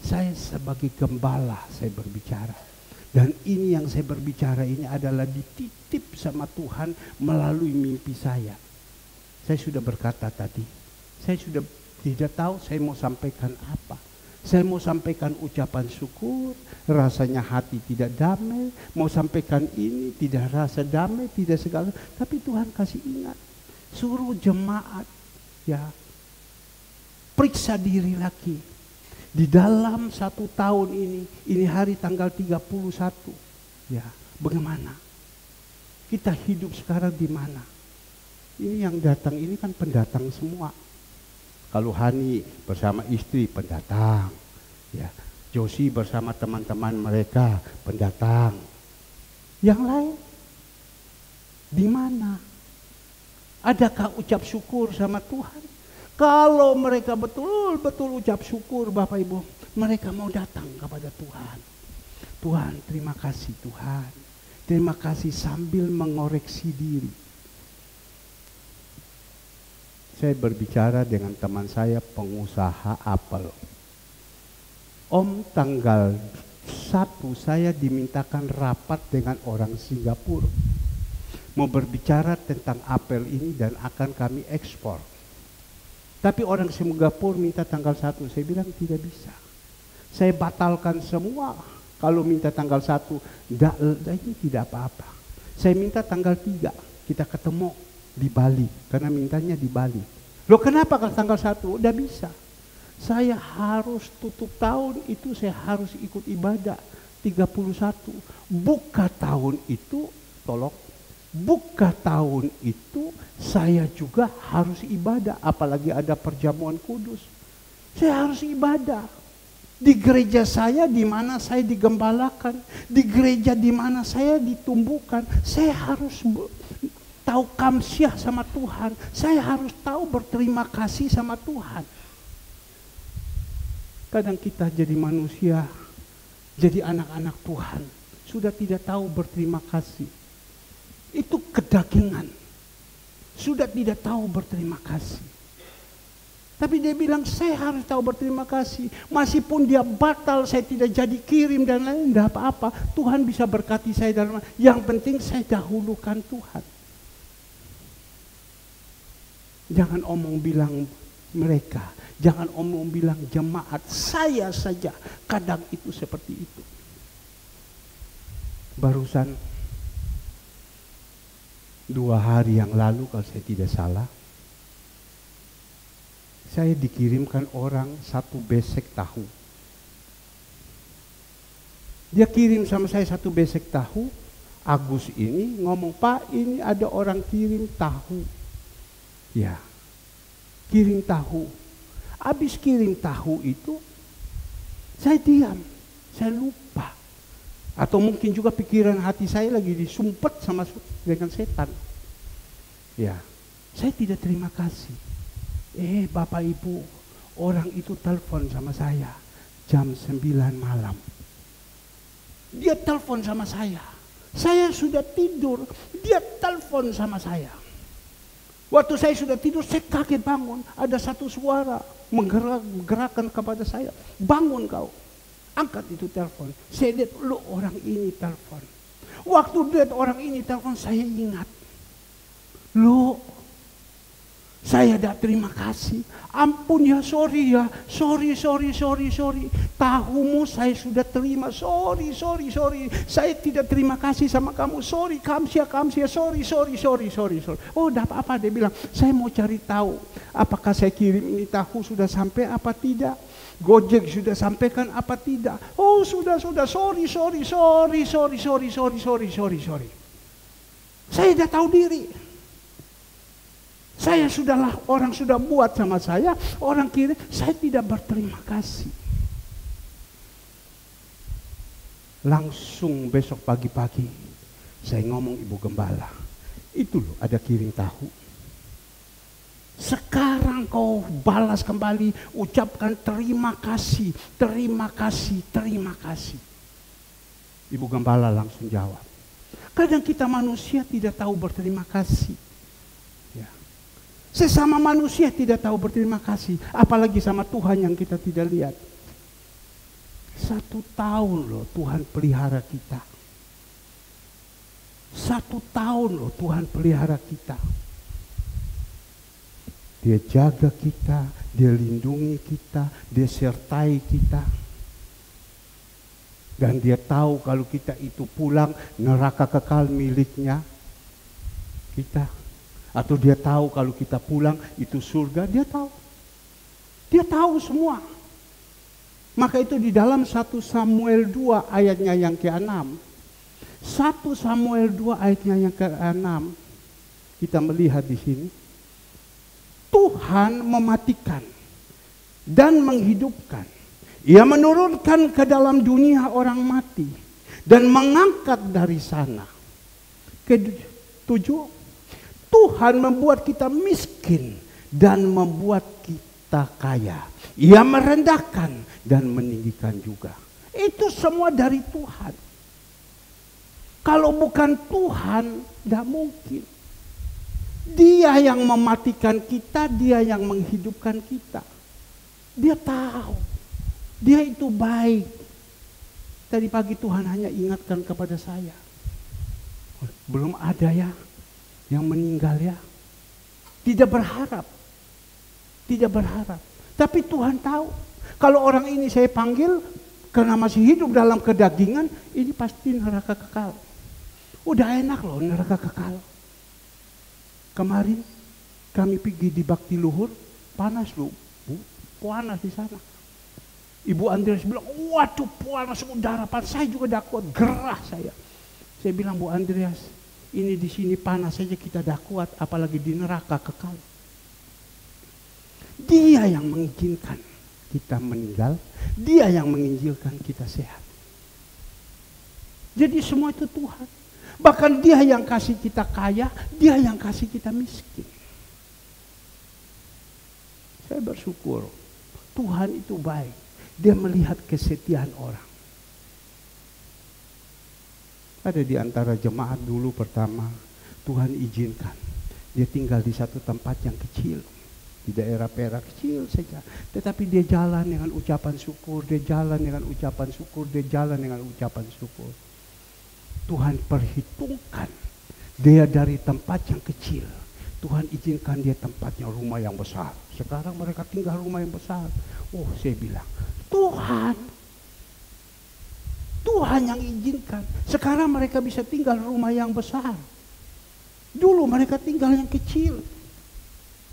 Saya sebagai gembala saya berbicara. Dan ini yang saya berbicara ini adalah dititip sama Tuhan melalui mimpi saya. Saya sudah berkata tadi, saya sudah tidak tahu saya mau sampaikan apa. Saya mau sampaikan ucapan syukur, rasanya hati tidak damai. Mau sampaikan ini, tidak rasa damai, tidak segala. Tapi Tuhan kasih ingat, suruh jemaat, ya, periksa diri lagi. Di dalam 1 tahun ini hari tanggal 31, ya, bagaimana? Kita hidup sekarang di mana? Ini yang datang ini kan pendatang semua. Kalau Hani bersama istri pendatang, ya. Josie bersama teman-teman mereka pendatang. Yang lain di mana? Adakah ucap syukur sama Tuhan? Kalau mereka betul-betul ucap syukur, Bapak Ibu, mereka mau datang kepada Tuhan. Tuhan, terima kasih Tuhan. Terima kasih sambil mengoreksi diri. Saya berbicara dengan teman saya pengusaha apel. Om, tanggal 1 saya dimintakan rapat dengan orang Singapura. Mau berbicara tentang apel ini dan akan kami ekspor. Tapi orang Singapura minta tanggal 1, saya bilang tidak bisa. Saya batalkan semua. Kalau minta tanggal 1, ini tidak apa-apa. Saya minta tanggal 3, kita ketemu di Bali, karena mintanya di Bali. Loh kenapa kalau tanggal 1? Udah bisa. Saya harus tutup tahun itu, saya harus ikut ibadah 31. Buka tahun itu, tolong. Buka tahun itu saya juga harus ibadah, apalagi ada perjamuan kudus. Saya harus ibadah. Di gereja saya di mana saya digembalakan, di gereja di mana saya ditumbuhkan, saya harus tahu kamsyah sama Tuhan. Saya harus tahu berterima kasih sama Tuhan. Kadang kita jadi manusia, jadi anak-anak Tuhan, sudah tidak tahu berterima kasih. Itu kedagingan. Sudah tidak tahu berterima kasih. Tapi dia bilang, saya harus tahu berterima kasih. Meskipun dia batal, saya tidak jadi kirim dan lain-lain, tidak apa-apa. Tuhan bisa berkati saya dalam. Yang penting saya dahulukan Tuhan. Jangan omong bilang mereka, jangan omong bilang jemaat, saya saja kadang itu seperti itu. Barusan 2 hari yang lalu kalau saya tidak salah, saya dikirimkan orang 1 besek tahu. Dia kirim sama saya 1 besek tahu. Agus ini ngomong, Pak ini ada orang kirim tahu. Ya, kirim tahu. Habis kirim tahu itu, saya diam, saya lupa. Atau mungkin juga pikiran hati saya lagi disumpet dengan setan. Ya, saya tidak terima kasih. Bapak Ibu, orang itu telepon sama saya jam 9 malam. Dia telepon sama saya. Saya sudah tidur, dia telepon sama saya. Waktu saya sudah tidur, saya kaget bangun. Ada satu suara menggerakkan kepada saya. Bangun kau. Angkat itu telepon. Saya lihat, lu orang ini telepon. Waktu lihat orang ini telepon, saya ingat. Lu, saya dah terima kasih. Ampun ya, sorry ya. Sorry. Tahumu saya sudah terima. Sorry. Saya tidak terima kasih sama kamu. Sorry, kamsia. Sorry. Oh, dah apa-apa, dia bilang. Saya mau cari tahu. Apakah saya kirim ini tahu sudah sampai apa tidak? Gojek sudah sampaikan apa tidak? Oh, sudah. Sorry. Saya dah tahu diri. Saya orang sudah buat sama saya, orang kirim, saya tidak berterima kasih. Langsung besok pagi-pagi, saya ngomong Ibu Gembala, itu loh ada kirim tahu. Sekarang kau balas kembali, ucapkan terima kasih. Ibu Gembala langsung jawab. Kadang kita manusia tidak tahu berterima kasih. Sesama manusia tidak tahu berterima kasih, apalagi sama Tuhan yang kita tidak lihat. 1 tahun loh Tuhan pelihara kita. 1 tahun loh Tuhan pelihara kita. Dia jaga kita, dia lindungi kita, dia sertai kita. Dan dia tahu kalau kita itu pulang, neraka kekal miliknya kita. Atau dia tahu kalau kita pulang itu surga, dia tahu. Dia tahu semua. Maka itu di dalam 1 Samuel 2 ayatnya yang ke-6. 1 Samuel 2 ayatnya yang ke-6, kita melihat di sini, Tuhan mematikan dan menghidupkan. Ia menurunkan ke dalam dunia orang mati dan mengangkat dari sana. Ketujuh, Tuhan membuat kita miskin dan membuat kita kaya. Ia merendahkan dan meninggikan juga. Itu semua dari Tuhan. Kalau bukan Tuhan, tidak mungkin. Dia yang mematikan kita, dia yang menghidupkan kita. Dia tahu. Dia itu baik. Tadi pagi Tuhan hanya ingatkan kepada saya. Belum ada ya yang meninggal ya. Tidak berharap. Tidak berharap. Tapi Tuhan tahu. Kalau orang ini saya panggil karena masih hidup dalam kedagingan, ini pasti neraka kekal. Udah enak loh neraka kekal. Kemarin kami pergi di Bakti Luhur, panas loh, Bu. Panas di sana. Ibu Andreas bilang, waduh panas udara panas. Saya juga dah kuat, gerah saya. Saya bilang, Bu Andreas, ini di sini panas saja kita dah kuat, apalagi di neraka kekal. Dia yang mengizinkan kita meninggal, dia yang menginjilkan kita sehat. Jadi semua itu Tuhan. Bahkan dia yang kasih kita kaya, dia yang kasih kita miskin. Saya bersyukur, Tuhan itu baik. Dia melihat kesetiaan orang. Ada di antara jemaat dulu pertama, Tuhan izinkan. Dia tinggal di satu tempat yang kecil. Di daerah Perak, kecil saja. Tetapi dia jalan dengan ucapan syukur, dia jalan dengan ucapan syukur, dia jalan dengan ucapan syukur. Tuhan perhitungkan dia dari tempat yang kecil. Tuhan izinkan dia tempatnya rumah yang besar. Sekarang mereka tinggal rumah yang besar. Oh, saya bilang, Tuhan yang izinkan. Sekarang mereka bisa tinggal rumah yang besar. Dulu mereka tinggal yang kecil.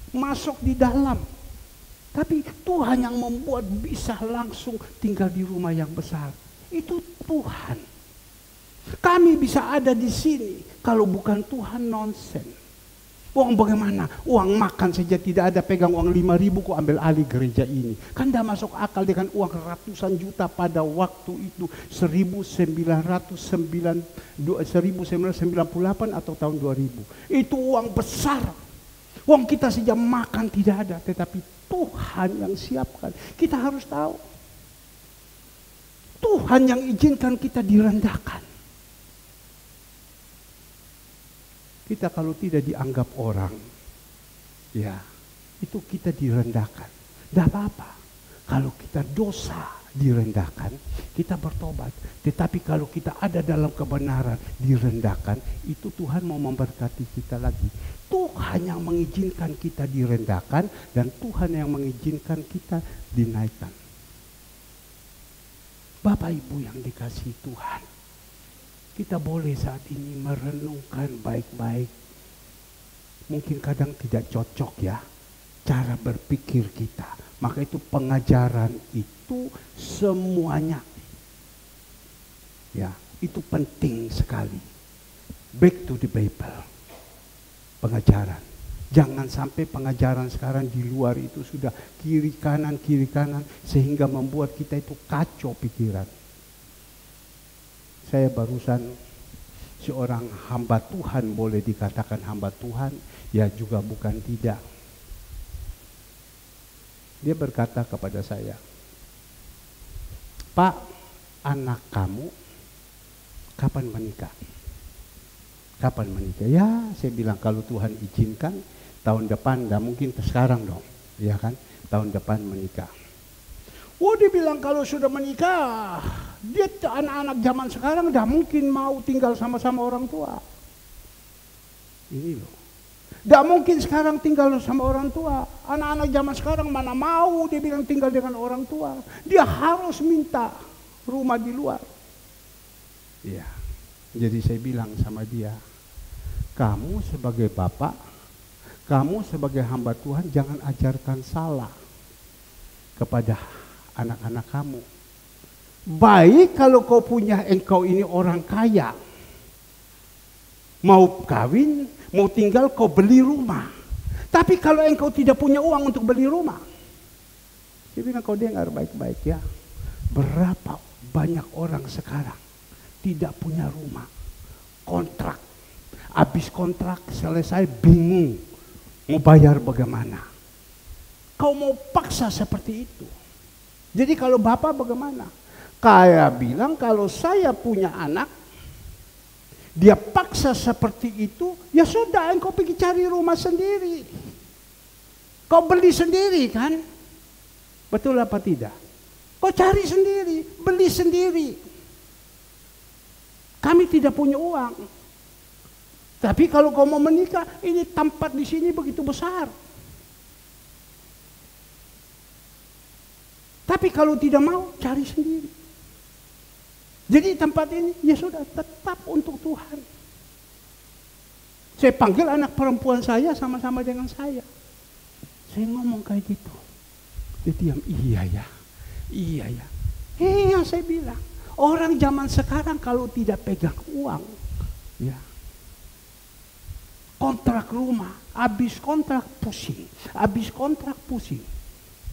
Masuk di dalam. Tapi Tuhan yang membuat bisa langsung tinggal di rumah yang besar. Itu Tuhan. Kami bisa ada di sini kalau bukan Tuhan nonsen. Uang bagaimana? Uang makan saja tidak ada, pegang uang 5.000 kok ambil alih gereja ini. Kan tidak masuk akal dengan uang ratusan juta pada waktu itu 1998 atau tahun 2000. Itu uang besar. Uang kita saja makan tidak ada, tetapi Tuhan yang siapkan. Kita harus tahu. Tuhan yang izinkan kita direndahkan. Kita kalau tidak dianggap orang, ya itu kita direndahkan. Tidak apa-apa. Kalau kita dosa direndahkan, kita bertobat. Tetapi kalau kita ada dalam kebenaran direndahkan, itu Tuhan mau memberkati kita lagi. Tuhan yang mengizinkan kita direndahkan dan Tuhan yang mengizinkan kita dinaikkan. Bapak Ibu yang dikasihi Tuhan, kita boleh saat ini merenungkan baik-baik. Mungkin kadang tidak cocok ya cara berpikir kita. Maka itu pengajaran itu semuanya. Ya, itu penting sekali. Back to the Bible. Pengajaran. Jangan sampai pengajaran sekarang di luar itu sudah kiri kanan sehingga membuat kita itu kacau pikiran. Saya barusan seorang hamba Tuhan, boleh dikatakan hamba Tuhan, ya juga bukan tidak. Dia berkata kepada saya, Pak, anak kamu kapan menikah? Kapan menikah? Ya, saya bilang kalau Tuhan izinkan tahun depan, dan mungkin sekarang dong, ya kan? Tahun depan menikah. Oh, dia bilang kalau sudah menikah, dia anak-anak zaman sekarang dah mungkin mau tinggal sama-sama orang tua. Ini loh. Dah mungkin sekarang tinggal sama orang tua. Anak-anak zaman sekarang mana mau dia bilang tinggal dengan orang tua. Dia harus minta rumah di luar. Iya. Jadi saya bilang sama dia, kamu sebagai bapak, kamu sebagai hamba Tuhan jangan ajarkan salah kepada anak-anak kamu. Baik kalau engkau ini orang kaya, Mau kawin, mau tinggal, kau beli rumah. Tapi kalau engkau tidak punya uang untuk beli rumah, saya bilang kau dengar baik-baik ya. Berapa banyak orang sekarang tidak punya rumah, kontrak. Habis kontrak selesai bingung mau bayar bagaimana. Kau mau paksa seperti itu. Jadi kalau bapak bagaimana? Kayak bilang kalau saya punya anak, dia paksa seperti itu, ya sudah engkau pergi cari rumah sendiri. Kau beli sendiri kan? Betul apa tidak? Kau cari sendiri, beli sendiri. Kami tidak punya uang. Tapi kalau kau mau menikah, ini tempat di sini begitu besar. Tapi kalau tidak mau, cari sendiri. Jadi tempat ini, ya sudah tetap untuk Tuhan. Saya panggil anak perempuan saya sama-sama dengan saya. Saya ngomong kayak gitu. Dia diam, iya ya. Iya saya bilang. Orang zaman sekarang kalau tidak pegang uang, ya, kontrak rumah, habis kontrak pusing.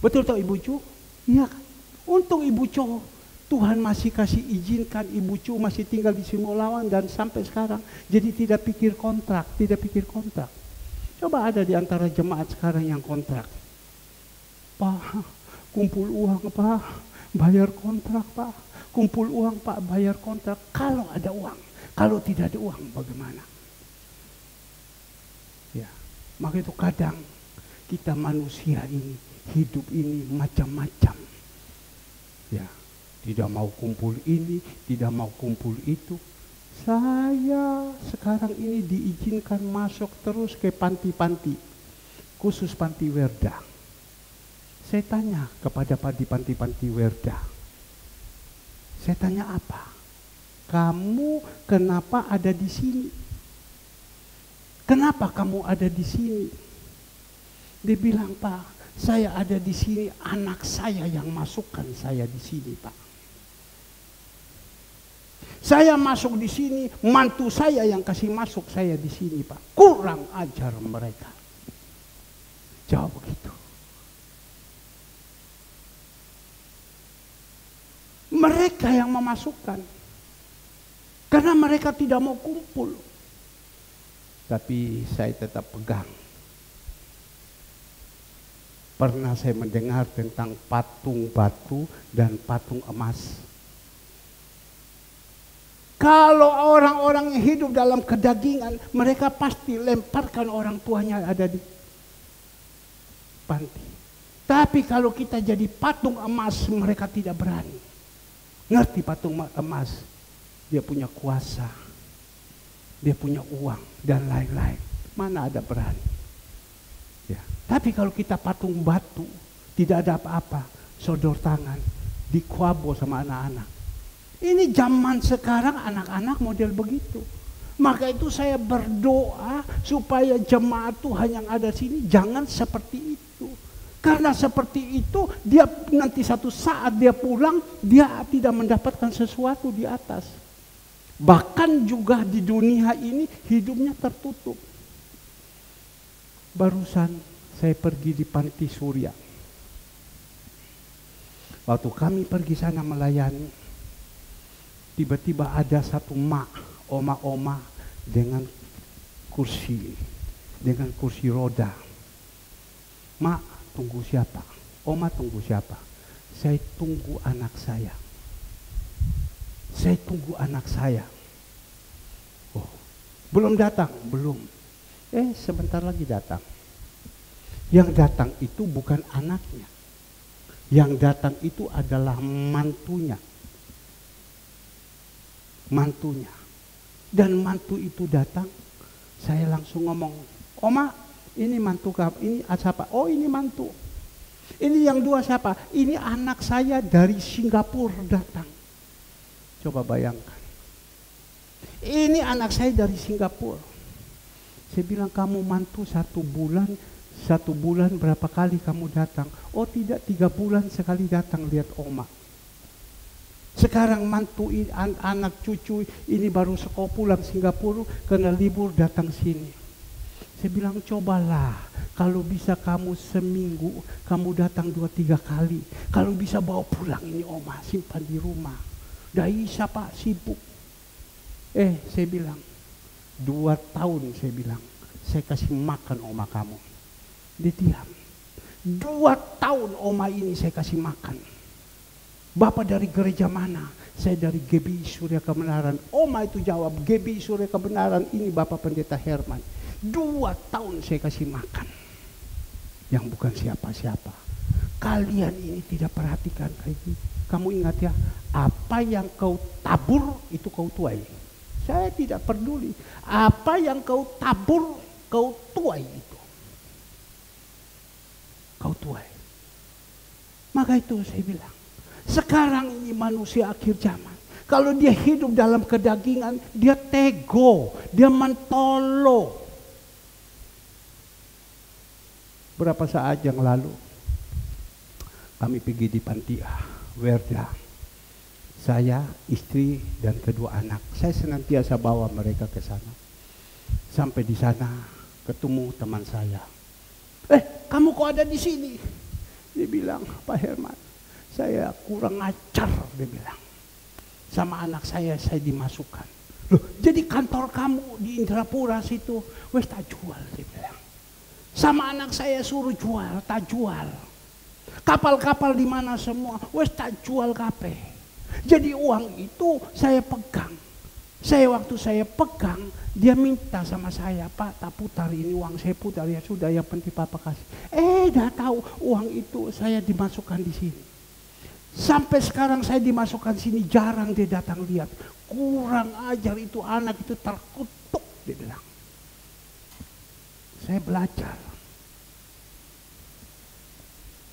Betul toh Ibu Cu? Iya kan? Untung Ibu Cu, Tuhan masih kasih izinkan Ibu Cu masih tinggal di Simolawan dan sampai sekarang. Jadi tidak pikir kontrak. Coba ada di antara jemaat sekarang yang kontrak. Pak, kumpul uang Pak, bayar kontrak Pak. Kumpul uang Pak, bayar kontrak. Kalau ada uang, kalau tidak ada uang bagaimana? Ya, maka itu kadang kita manusia ini, hidup ini macam-macam. Ya, tidak mau kumpul ini, tidak mau kumpul itu. Saya sekarang ini diizinkan masuk terus ke panti-panti, khusus panti Werda. Saya tanya kepada panti-panti Werda. Saya tanya apa? Kamu kenapa ada di sini? Kenapa kamu ada di sini? Dia bilang, Pak, saya ada di sini, anak saya yang masukkan saya di sini, Pak. Saya masuk di sini, mantu saya yang kasih masuk saya di sini, Pak. Kurang ajar mereka. Jawab begitu. Mereka yang memasukkan. Karena mereka tidak mau kumpul. Tapi saya tetap pegang. Pernah saya mendengar tentang patung batu dan patung emas. Kalau orang-orang yang hidup dalam kedagingan, mereka pasti lemparkan orang tuanya ada di panti. Tapi kalau kita jadi patung emas, mereka tidak berani. Ngerti patung emas? Dia punya kuasa, dia punya uang, dan lain-lain. Mana ada berani? Ya. Tapi kalau kita patung batu, tidak ada apa-apa, sodor tangan, dikuabo sama anak-anak. Ini zaman sekarang anak-anak model begitu. Maka itu saya berdoa supaya jemaat Tuhan yang ada sini jangan seperti itu. Karena seperti itu dia nanti satu saat dia pulang, dia tidak mendapatkan sesuatu di atas. Bahkan juga di dunia ini hidupnya tertutup. Barusan saya pergi di Panti Surya. Waktu kami pergi sana melayani, tiba-tiba ada satu oma dengan kursi roda. Mak, tunggu siapa? Oma tunggu siapa? Saya tunggu anak saya. Oh, belum datang? Belum. Sebentar lagi datang. Yang datang itu bukan anaknya. Yang datang itu adalah mantunya. Dan mantu itu datang, saya langsung ngomong, Oma, ini mantu kamu, ini siapa? Oh, ini mantu. Ini yang dua siapa? Ini anak saya dari Singapura datang. Coba bayangkan. Ini anak saya dari Singapura. Saya bilang, kamu mantu 1 bulan, 1 bulan berapa kali kamu datang? Oh tidak, 3 bulan sekali datang lihat Oma. Sekarang mantu anak cucu ini baru sekolah pulang Singapura karena libur datang sini. Saya bilang cobalah, kalau bisa kamu seminggu kamu datang 2-3 kali. Kalau bisa bawa pulang ini oma, simpan di rumah. Dah bisa pak, sibuk. Saya bilang 2 tahun saya bilang saya kasih makan oma kamu. Dia diam. 2 tahun oma ini saya kasih makan. Bapak dari gereja mana? Saya dari GBI Surya Kebenaran. Oma itu jawab, GBI Surya Kebenaran, ini Bapak Pendeta Herman. 2 tahun saya kasih makan. Yang bukan siapa-siapa. Kalian ini tidak perhatikan kayak gitu. Kamu ingat ya, apa yang kau tabur itu kau tuai. Saya tidak peduli. Apa yang kau tabur, kau tuai itu. Kau tuai. Maka itu saya bilang, sekarang ini manusia akhir zaman. Kalau dia hidup dalam kedagingan, dia tego, dia mentolo. Berapa saat yang lalu, kami pergi di Panti Werda. Saya, istri, dan kedua anak. Saya senantiasa bawa mereka ke sana. Sampai di sana, ketemu teman saya. Kamu kok ada di sini? Dia bilang, Pak Herman, saya kurang ajar, dia bilang. Sama anak saya dimasukkan. Loh, jadi kantor kamu di Indrapura situ, wes tak jual, dia bilang. Sama anak saya suruh jual, tak jual. Kapal-kapal di mana semua, wes tak jual kape. Jadi uang itu saya pegang. Waktu saya pegang, dia minta sama saya, Pak, tak putar ini uang, saya putar, ya sudah, yang penting Papa kasih. Dah tahu uang itu saya dimasukkan di sini. Sampai sekarang saya dimasukkan sini, jarang dia datang lihat. Kurang ajar itu anak itu, terkutuk, dia bilang. Saya belajar.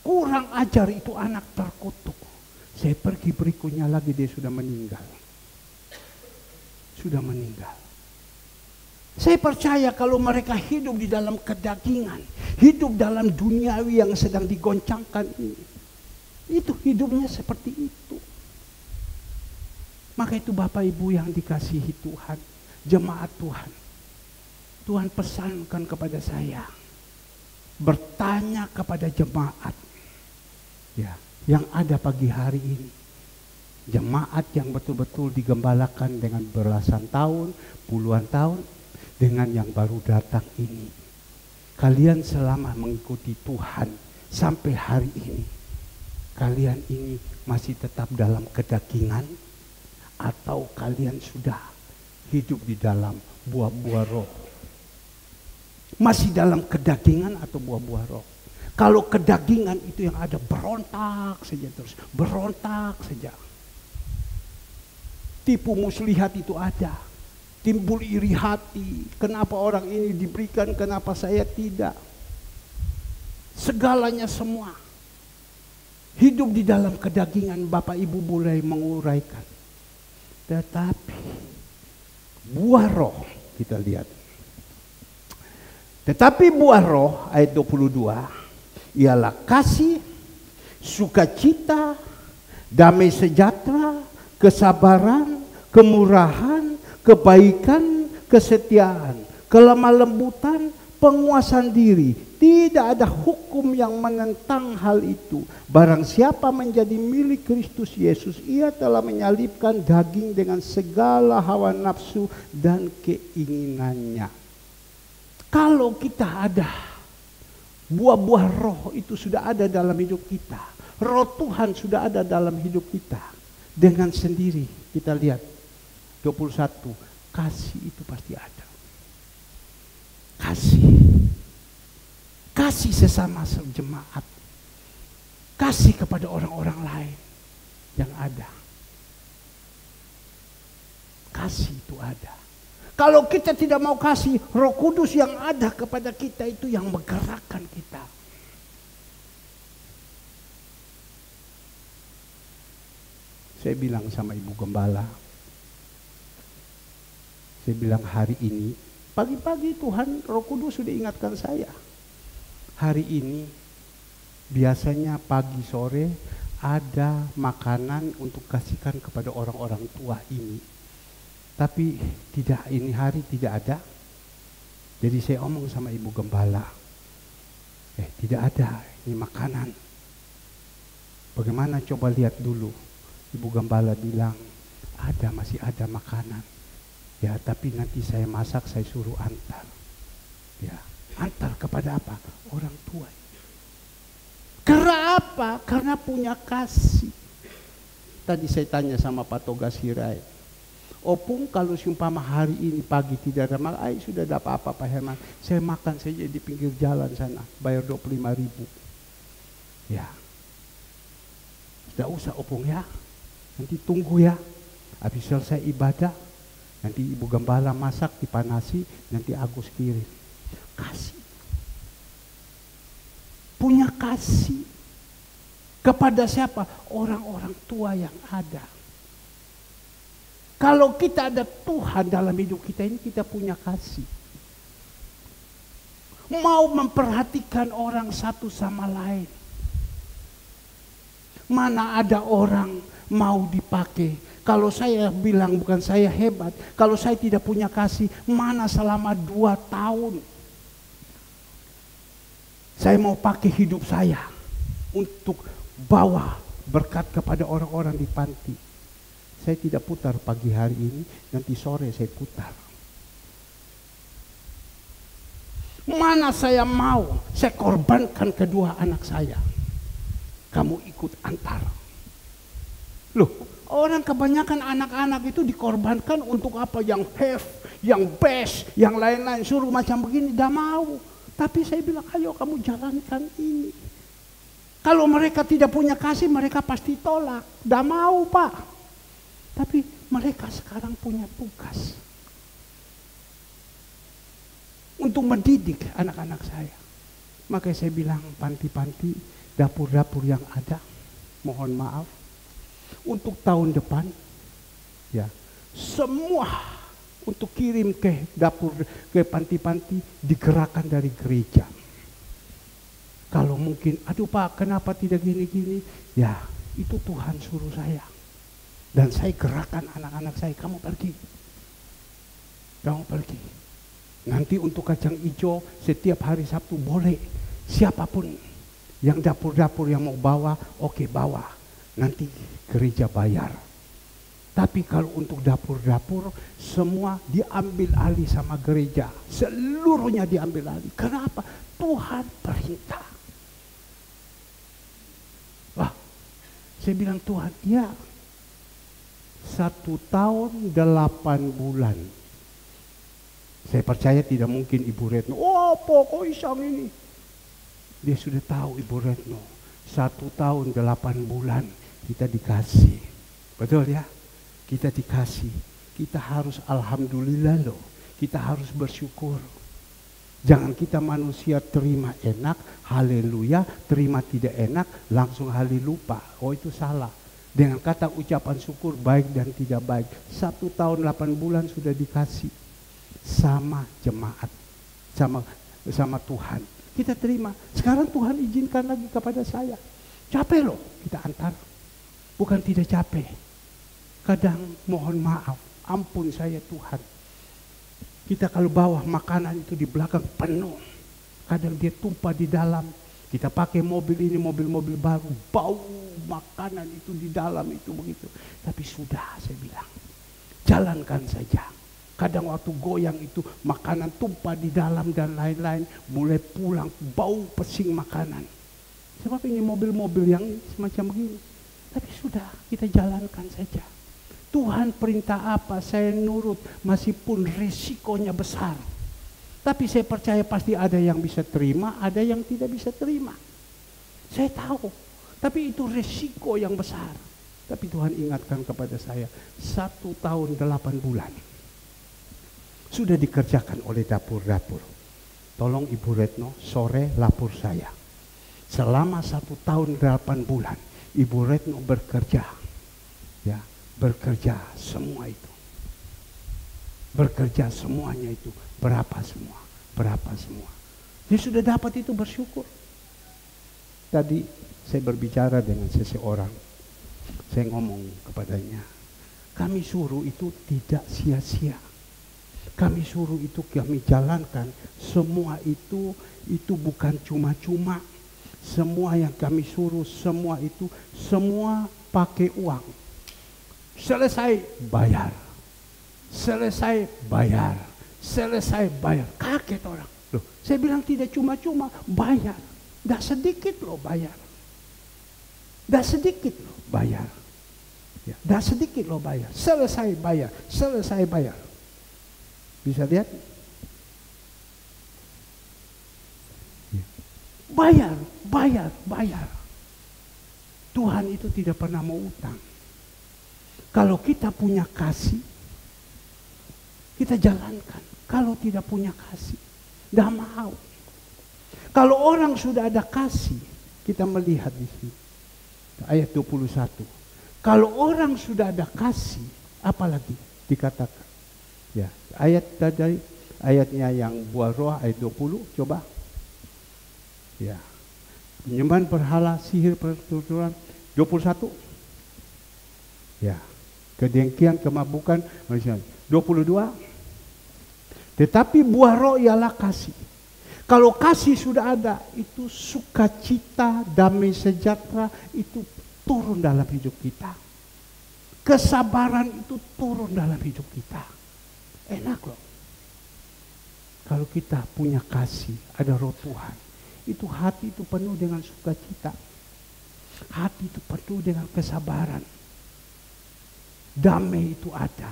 Kurang ajar itu anak, terkutuk. Saya pergi berikutnya lagi, dia sudah meninggal. Sudah meninggal. Saya percaya kalau mereka hidup di dalam kedagingan, hidup dalam duniawi yang sedang digoncangkan ini, itu hidupnya seperti itu. Maka itu Bapak Ibu yang dikasihi Tuhan, jemaat Tuhan. Tuhan pesankan kepada saya, bertanya kepada jemaat ya, yang ada pagi hari ini. Jemaat yang betul-betul digembalakan dengan belasan tahun, puluhan tahun, dengan yang baru datang ini. Kalian selama mengikuti Tuhan sampai hari ini, kalian ini masih tetap dalam kedagingan atau kalian sudah hidup di dalam buah-buah roh? Masih dalam kedagingan atau buah-buah roh? Kalau kedagingan itu yang ada berontak saja terus, berontak saja. Tipu muslihat itu ada. Timbul iri hati, kenapa orang ini diberikan, kenapa saya tidak? Segalanya semua. Hidup di dalam kedagingan, Bapak Ibu mulai menguraikan. Tetapi buah roh kita lihat. Tetapi buah roh ayat 22 ialah kasih, sukacita, damai sejahtera, kesabaran, kemurahan, kebaikan, kesetiaan, kelemah lembutan, penguasaan diri. Tidak ada hukum yang menentang hal itu. Barang siapa menjadi milik Kristus Yesus, ia telah menyalibkan daging dengan segala hawa nafsu dan keinginannya. Kalau kita ada buah-buah roh itu sudah ada dalam hidup kita. Roh Tuhan sudah ada dalam hidup kita. Dengan sendiri kita lihat 21, kasih itu pasti ada. Kasih sesama sejemaat. Kasih kepada orang-orang lain yang ada. Kasih itu ada. Kalau kita tidak mau kasih, Roh Kudus yang ada kepada kita itu yang menggerakkan kita. Saya bilang sama Ibu Gembala, saya bilang hari ini, pagi-pagi Tuhan Roh Kudus sudah ingatkan saya. Hari ini biasanya pagi sore ada makanan untuk kasihkan kepada orang-orang tua ini. Tapi tidak, ini hari tidak ada. Jadi saya omong sama Ibu Gembala, tidak ada ini makanan. Bagaimana coba lihat dulu. Ibu Gembala bilang, masih ada makanan. Ya, tapi nanti saya masak, saya suruh antar. Ya, antar kepada apa? Orang tua. Karena apa? Karena punya kasih. Tadi saya tanya sama Pak Toga Sirai, Opung kalau seumpama hari ini pagi tidak ada makan, sudah ada apa-apa Pak Herman, saya makan saja di pinggir jalan sana, bayar 25.000. Ya, sudah usah Opung ya, nanti tunggu ya, habis selesai ibadah, nanti Ibu Gembala masak dipanasi, nanti Agus kirim. Kasih, punya kasih kepada siapa? Orang-orang tua yang ada. Kalau kita ada Tuhan dalam hidup kita ini, kita punya kasih. Mau memperhatikan orang satu sama lain. Mana ada orang mau dipakai. Kalau saya bilang bukan saya hebat, kalau saya tidak punya kasih, mana selama 2 tahun saya mau pakai hidup saya untuk bawa berkat kepada orang-orang di panti. Saya tidak putar pagi hari ini, nanti sore saya putar. Mana saya mau, saya korbankan kedua anak saya. Kamu ikut antar. Loh, orang kebanyakan anak-anak itu dikorbankan untuk apa? Yang have, yang best, yang lain-lain. Suruh macam begini, tidak mau. Tapi saya bilang, ayo kamu jalankan ini. Kalau mereka tidak punya kasih, mereka pasti tolak. Tidak mau Pak. Tapi mereka sekarang punya tugas untuk mendidik anak-anak saya. Makanya saya bilang panti-panti, dapur-dapur yang ada, mohon maaf, untuk tahun depan, ya semua untuk kirim ke dapur, ke panti-panti digerakkan dari gereja. Kalau mungkin, aduh Pak, kenapa tidak gini-gini? Ya, itu Tuhan suruh saya. Dan saya gerakan anak-anak saya, kamu pergi. Kamu pergi. Nanti untuk kacang hijau setiap hari Sabtu boleh. Siapapun yang dapur-dapur yang mau bawa, oke bawa. Nanti gereja bayar. Tapi kalau untuk dapur-dapur semua diambil alih sama gereja. Seluruhnya diambil alih. Kenapa? Tuhan perintah. Wah, saya bilang Tuhan, ya. 1 tahun 8 bulan. Saya percaya tidak mungkin Ibu Retno, pokok Isang ini. Dia sudah tahu Ibu Retno, 1 tahun 8 bulan kita dikasih. Betul ya? Kita dikasih. Kita harus alhamdulillah loh. Kita harus bersyukur. Jangan kita manusia terima enak, haleluya, terima tidak enak, langsung halelupa. Oh itu salah. Dengan kata ucapan syukur baik dan tidak baik. 1 tahun 8 bulan sudah dikasih sama jemaat, sama Tuhan. Kita terima. Sekarang Tuhan izinkan lagi kepada saya. Capek loh kita antar. Bukan tidak capek. Kadang mohon maaf, ampun saya Tuhan. Kita kalau bawa makanan itu di belakang penuh. Kadang dia tumpah di dalam. Kita pakai mobil ini, mobil-mobil baru, bau makanan itu di dalam itu begitu. Tapi sudah saya bilang, jalankan saja. Kadang waktu goyang itu makanan tumpah di dalam dan lain-lain, mulai pulang bau pesing makanan. Sebab ini mobil-mobil yang semacam begini. Tapi sudah kita jalankan saja. Tuhan perintah apa saya nurut, meskipun risikonya besar. Tapi saya percaya pasti ada yang bisa terima, ada yang tidak bisa terima. Saya tahu, tapi itu resiko yang besar. Tapi Tuhan ingatkan kepada saya, 1 tahun 8 bulan. Sudah dikerjakan oleh dapur-dapur. Tolong Ibu Retno, sore lapor saya. Selama 1 tahun 8 bulan, Ibu Retno bekerja. Ya, bekerja semua itu. Bekerja semuanya itu. Berapa semua. Dia sudah dapat itu bersyukur. Tadi saya berbicara dengan seseorang, saya ngomong kepadanya, kami suruh itu tidak sia-sia. Kami suruh itu kami jalankan. Semua itu bukan cuma-cuma. Semua yang kami suruh, semua itu, semua pakai uang. Selesai bayar. Selesai bayar. Selesai bayar. Kaget orang. Loh, saya bilang tidak cuma-cuma, bayar. Dah sedikit loh bayar. Dah sedikit loh bayar. Ya, dah sedikit loh bayar. Selesai bayar. Selesai bayar. Bisa lihat? Ya. Bayar, bayar, bayar. Tuhan itu tidak pernah mau utang. Kalau kita punya kasih, kita jalankan. Kalau tidak punya kasih, tidak mau. Kalau orang sudah ada kasih, kita melihat di sini. Ayat 21. Kalau orang sudah ada kasih, apalagi dikatakan? Ya, ayat tadi, ayatnya yang buah roh ayat 20, coba. Ya. Penyembahan berhala, sihir, pertuturan 21. Ya. Kedengkian, kemabukan, 22. Tetapi buah roh ialah kasih. Kalau kasih sudah ada, itu sukacita, damai sejahtera itu turun dalam hidup kita. Kesabaran itu turun dalam hidup kita. Enak loh. Kalau kita punya kasih, ada roh Tuhan, itu hati itu penuh dengan sukacita. Hati itu penuh dengan kesabaran. Damai itu ada.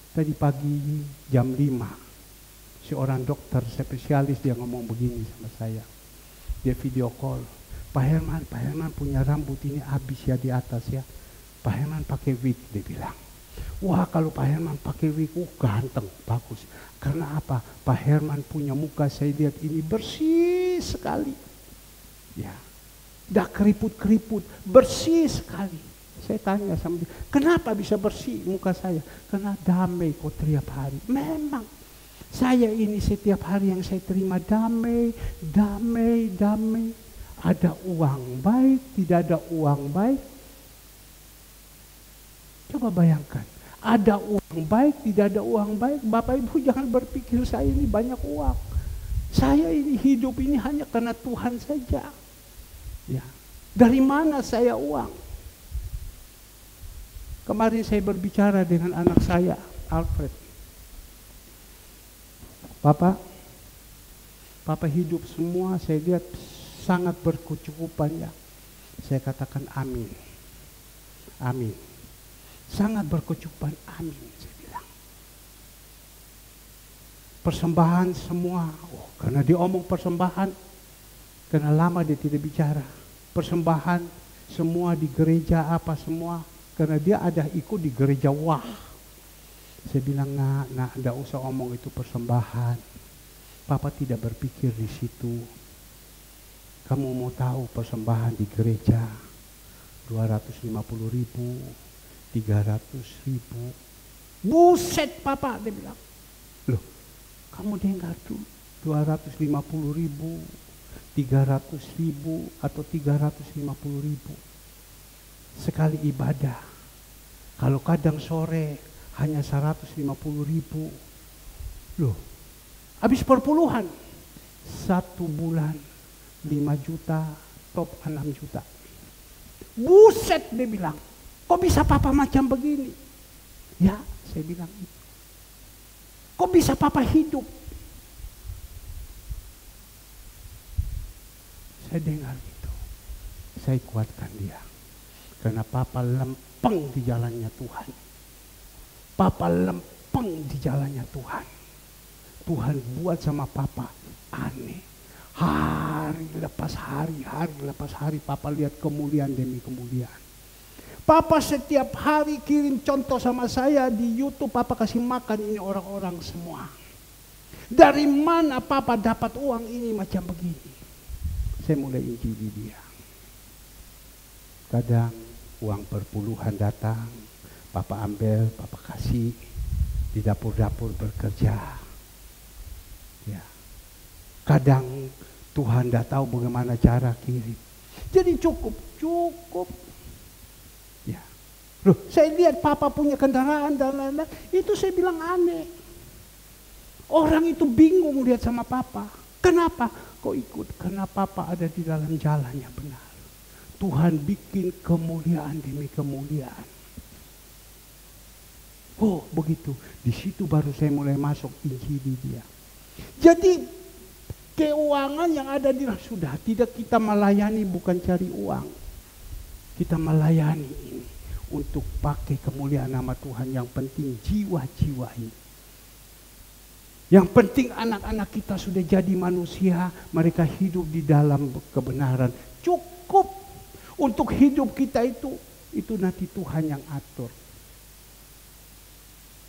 Tadi pagi jam 5. Seorang dokter spesialis dia ngomong begini sama saya. Dia video call. Pak Herman punya rambut ini habis ya di atas ya. Pak Herman pakai wig, dia bilang. Wah, kalau Pak Herman pakai wig, ganteng, bagus. Karena apa? Pak Herman punya muka, saya lihat ini bersih sekali. Ya, dah keriput-keriput, bersih sekali. Saya tanya sama dia, kenapa bisa bersih muka saya? Karena damai kok tiap hari. Memang. Saya ini setiap hari yang saya terima damai, damai, damai. Ada uang baik, tidak ada uang baik. Coba bayangkan, ada uang baik, tidak ada uang baik. Bapak Ibu jangan berpikir saya ini banyak uang. Saya ini hidup ini hanya karena Tuhan saja. Ya, dari mana saya uang? Kemarin saya berbicara dengan anak saya, Alfred. Papa hidup semua saya lihat sangat berkecukupan ya. Saya katakan amin. Amin. Sangat berkecukupan, amin saya bilang. Persembahan semua, karena dia omong persembahan, karena lama dia tidak bicara. Persembahan semua di gereja apa semua, karena dia ada ikut di gereja wah. Saya bilang, nak, enggak usah omong itu persembahan. Papa tidak berpikir di situ. Kamu mau tahu persembahan di gereja 250.000, 300.000. Buset Papa, dia bilang. Loh, kamu dengar tuh 250.000, 300.000 atau 350.000 sekali ibadah. Kalau kadang sore hanya 150.000. Loh, habis perpuluhan. 1 bulan 5 juta, top 6 juta. Buset, dia bilang. Kok bisa Papa macam begini? Ya, saya bilang itu. Kok bisa Papa hidup? Saya dengar itu. Saya kuatkan dia. Karena Papa lempeng di jalannya Tuhan. Papa lempeng di jalannya Tuhan. Tuhan buat sama Papa aneh. Hari lepas hari, hari lepas hari Papa lihat kemuliaan demi kemuliaan. Papa setiap hari kirim contoh sama saya di YouTube. Papa kasih makan ini orang-orang semua. Dari mana Papa dapat uang ini macam begini? Saya mulai injili dia. Kadang uang perpuluhan datang. Papa ambil, Papa kasih di dapur-dapur bekerja. Ya. Kadang Tuhan tidak tahu bagaimana cara kirim. Jadi cukup. Ya. Loh, saya lihat papa punya kendaraan dan lain-lain, itu saya bilang aneh. Orang itu bingung lihat sama papa. Kenapa? Kok ikut? Karena papa ada di dalam jalan yang benar. Tuhan bikin kemuliaan demi kemuliaan. Oh begitu. Di situ baru saya mulai masuk injili dia. Jadi keuangan yang ada di sudah tidak kita melayani bukan cari uang. Kita melayani ini untuk pakai kemuliaan nama Tuhan. Yang penting jiwa-jiwa ini. Yang penting anak-anak kita sudah jadi manusia, mereka hidup di dalam kebenaran. Cukup untuk hidup kita itu nanti Tuhan yang atur.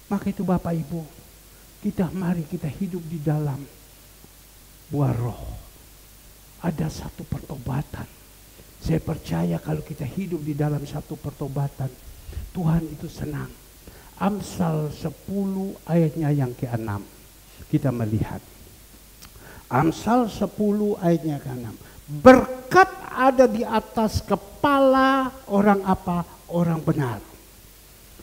Maka itu Bapak Ibu, mari kita hidup di dalam buah roh. Ada satu pertobatan. Saya percaya kalau kita hidup di dalam satu pertobatan, Tuhan itu senang. Amsal 10 ayatnya yang ke-6. Kita melihat Amsal 10 ayatnya ke-6. Berkat ada di atas kepala orang apa? Orang benar.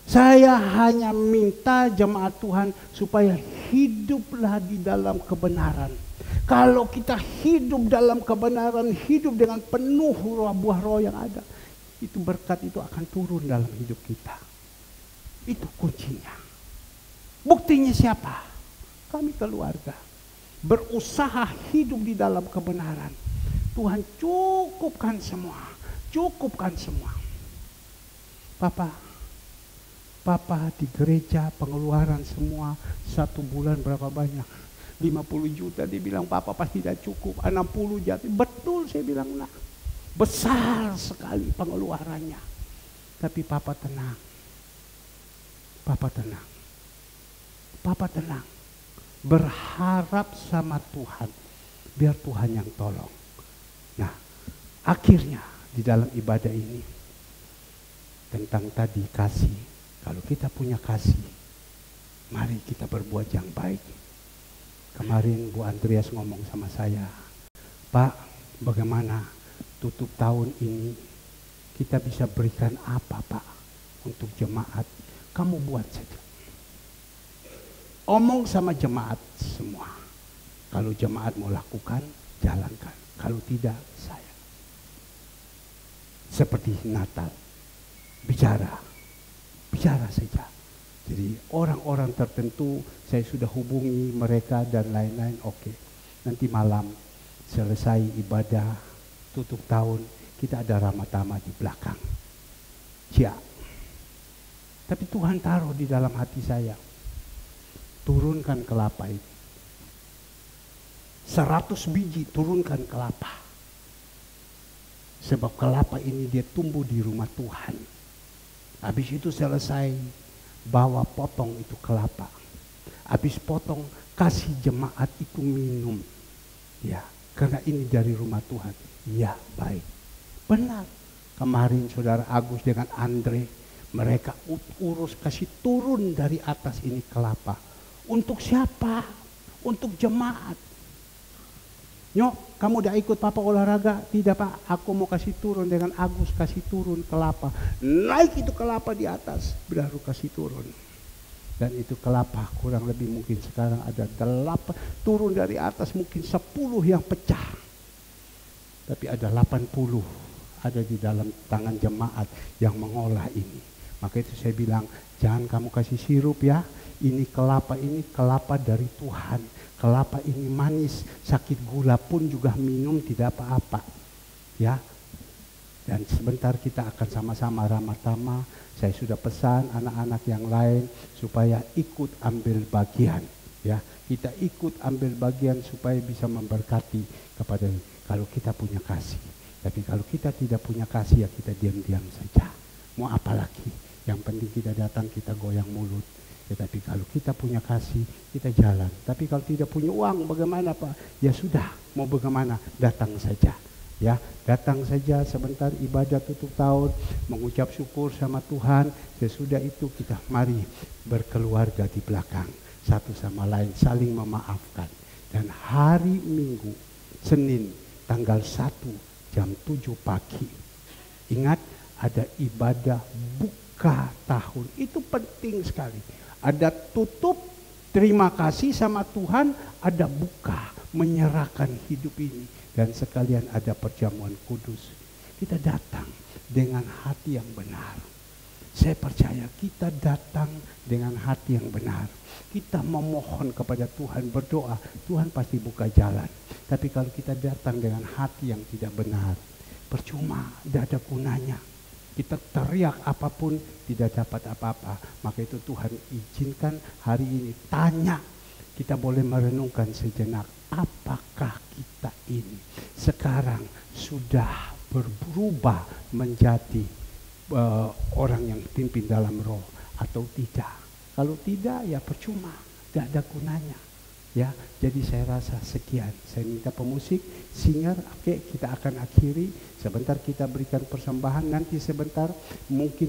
Saya hanya minta jemaat Tuhan supaya hiduplah di dalam kebenaran. Kalau kita hidup dalam kebenaran, hidup dengan penuh buah roh yang ada, itu berkat itu akan turun dalam hidup kita. Itu kuncinya. Buktinya siapa? Kami keluarga berusaha hidup di dalam kebenaran. Tuhan cukupkan semua. Papa di gereja pengeluaran semua 1 bulan berapa banyak? 50 juta dibilang Papa pasti tidak cukup. 60 jatuh. Betul saya bilang nah. Besar sekali pengeluarannya. Tapi Papa tenang. Berharap sama Tuhan, biar Tuhan yang tolong. Nah, akhirnya di dalam ibadah ini tentang tadi kasih. Kalau kita punya kasih, mari kita berbuat yang baik. Kemarin Bu Andreas ngomong sama saya, Pak, bagaimana tutup tahun ini kita bisa berikan apa Pak untuk jemaat? Kamu buat saja. Omong sama jemaat semua. Kalau jemaat mau lakukan, jalankan. Kalau tidak, saya. Seperti Natal. Bicara saja. Jadi orang-orang tertentu saya sudah hubungi mereka dan lain-lain. Oke. Nanti malam selesai ibadah tutup tahun, kita ada ramah-tamah di belakang. Siap. Tapi Tuhan taruh di dalam hati saya. Turunkan kelapa itu. 100 biji turunkan kelapa. Sebab kelapa ini dia tumbuh di rumah Tuhan. Habis itu selesai, bawa potong itu kelapa. Habis potong, kasih jemaat itu minum. Ya, karena ini dari rumah Tuhan. Ya, baik. Benar. Kemarin Saudara Agus dengan Andre, mereka urus kasih turun dari atas ini kelapa. Untuk siapa? Untuk jemaat. Nyok, kamu udah ikut Papa olahraga? Tidak Pak, aku mau kasih turun dengan Agus, kasih turun kelapa. Naik itu kelapa di atas, baru kasih turun. Dan itu kelapa kurang lebih mungkin sekarang ada 8, turun dari atas mungkin 10 yang pecah. Tapi ada 80 ada di dalam tangan jemaat yang mengolah ini. Maka itu saya bilang, jangan kamu kasih sirup ya. Ini kelapa dari Tuhan. Kelapa ini manis, sakit gula pun juga minum tidak apa-apa. Ya. Dan sebentar kita akan sama-sama ramah-tamah. Saya sudah pesan anak-anak yang lain supaya ikut ambil bagian. Ya, kita ikut ambil bagian supaya bisa memberkati kepada kalau kita punya kasih. Tapi kalau kita tidak punya kasih ya kita diam-diam saja. Mau apa lagi? Yang penting kita datang, kita goyang mulut. Tetapi kalau kita punya kasih, kita jalan. Tapi kalau tidak punya uang, bagaimana Pak? Ya sudah, mau bagaimana? Datang saja. Ya, datang saja sebentar ibadah tutup tahun, mengucap syukur sama Tuhan. Sesudah itu kita mari berkeluarga di belakang. Satu sama lain saling memaafkan. Dan hari Minggu, Senin, tanggal 1 jam 7 pagi. Ingat, ada ibadah buka tahun. Itu penting sekali. Ada tutup, terima kasih sama Tuhan, ada buka, menyerahkan hidup ini. Dan sekalian ada perjamuan kudus. Kita datang dengan hati yang benar. Saya percaya kita datang dengan hati yang benar. Kita memohon kepada Tuhan, berdoa, Tuhan pasti buka jalan. Tapi kalau kita datang dengan hati yang tidak benar, percuma, tidak ada gunanya. Kita teriak apapun, tidak dapat apa-apa. Maka itu Tuhan izinkan hari ini, tanya. Kita boleh merenungkan sejenak, apakah kita ini sekarang sudah berubah menjadi orang yang pimpin dalam roh atau tidak. Kalau tidak, ya percuma, tidak ada gunanya. Ya, jadi saya rasa sekian. Saya minta pemusik, singer, oke, kita akan akhiri. Sebentar kita berikan persembahan, nanti sebentar mungkin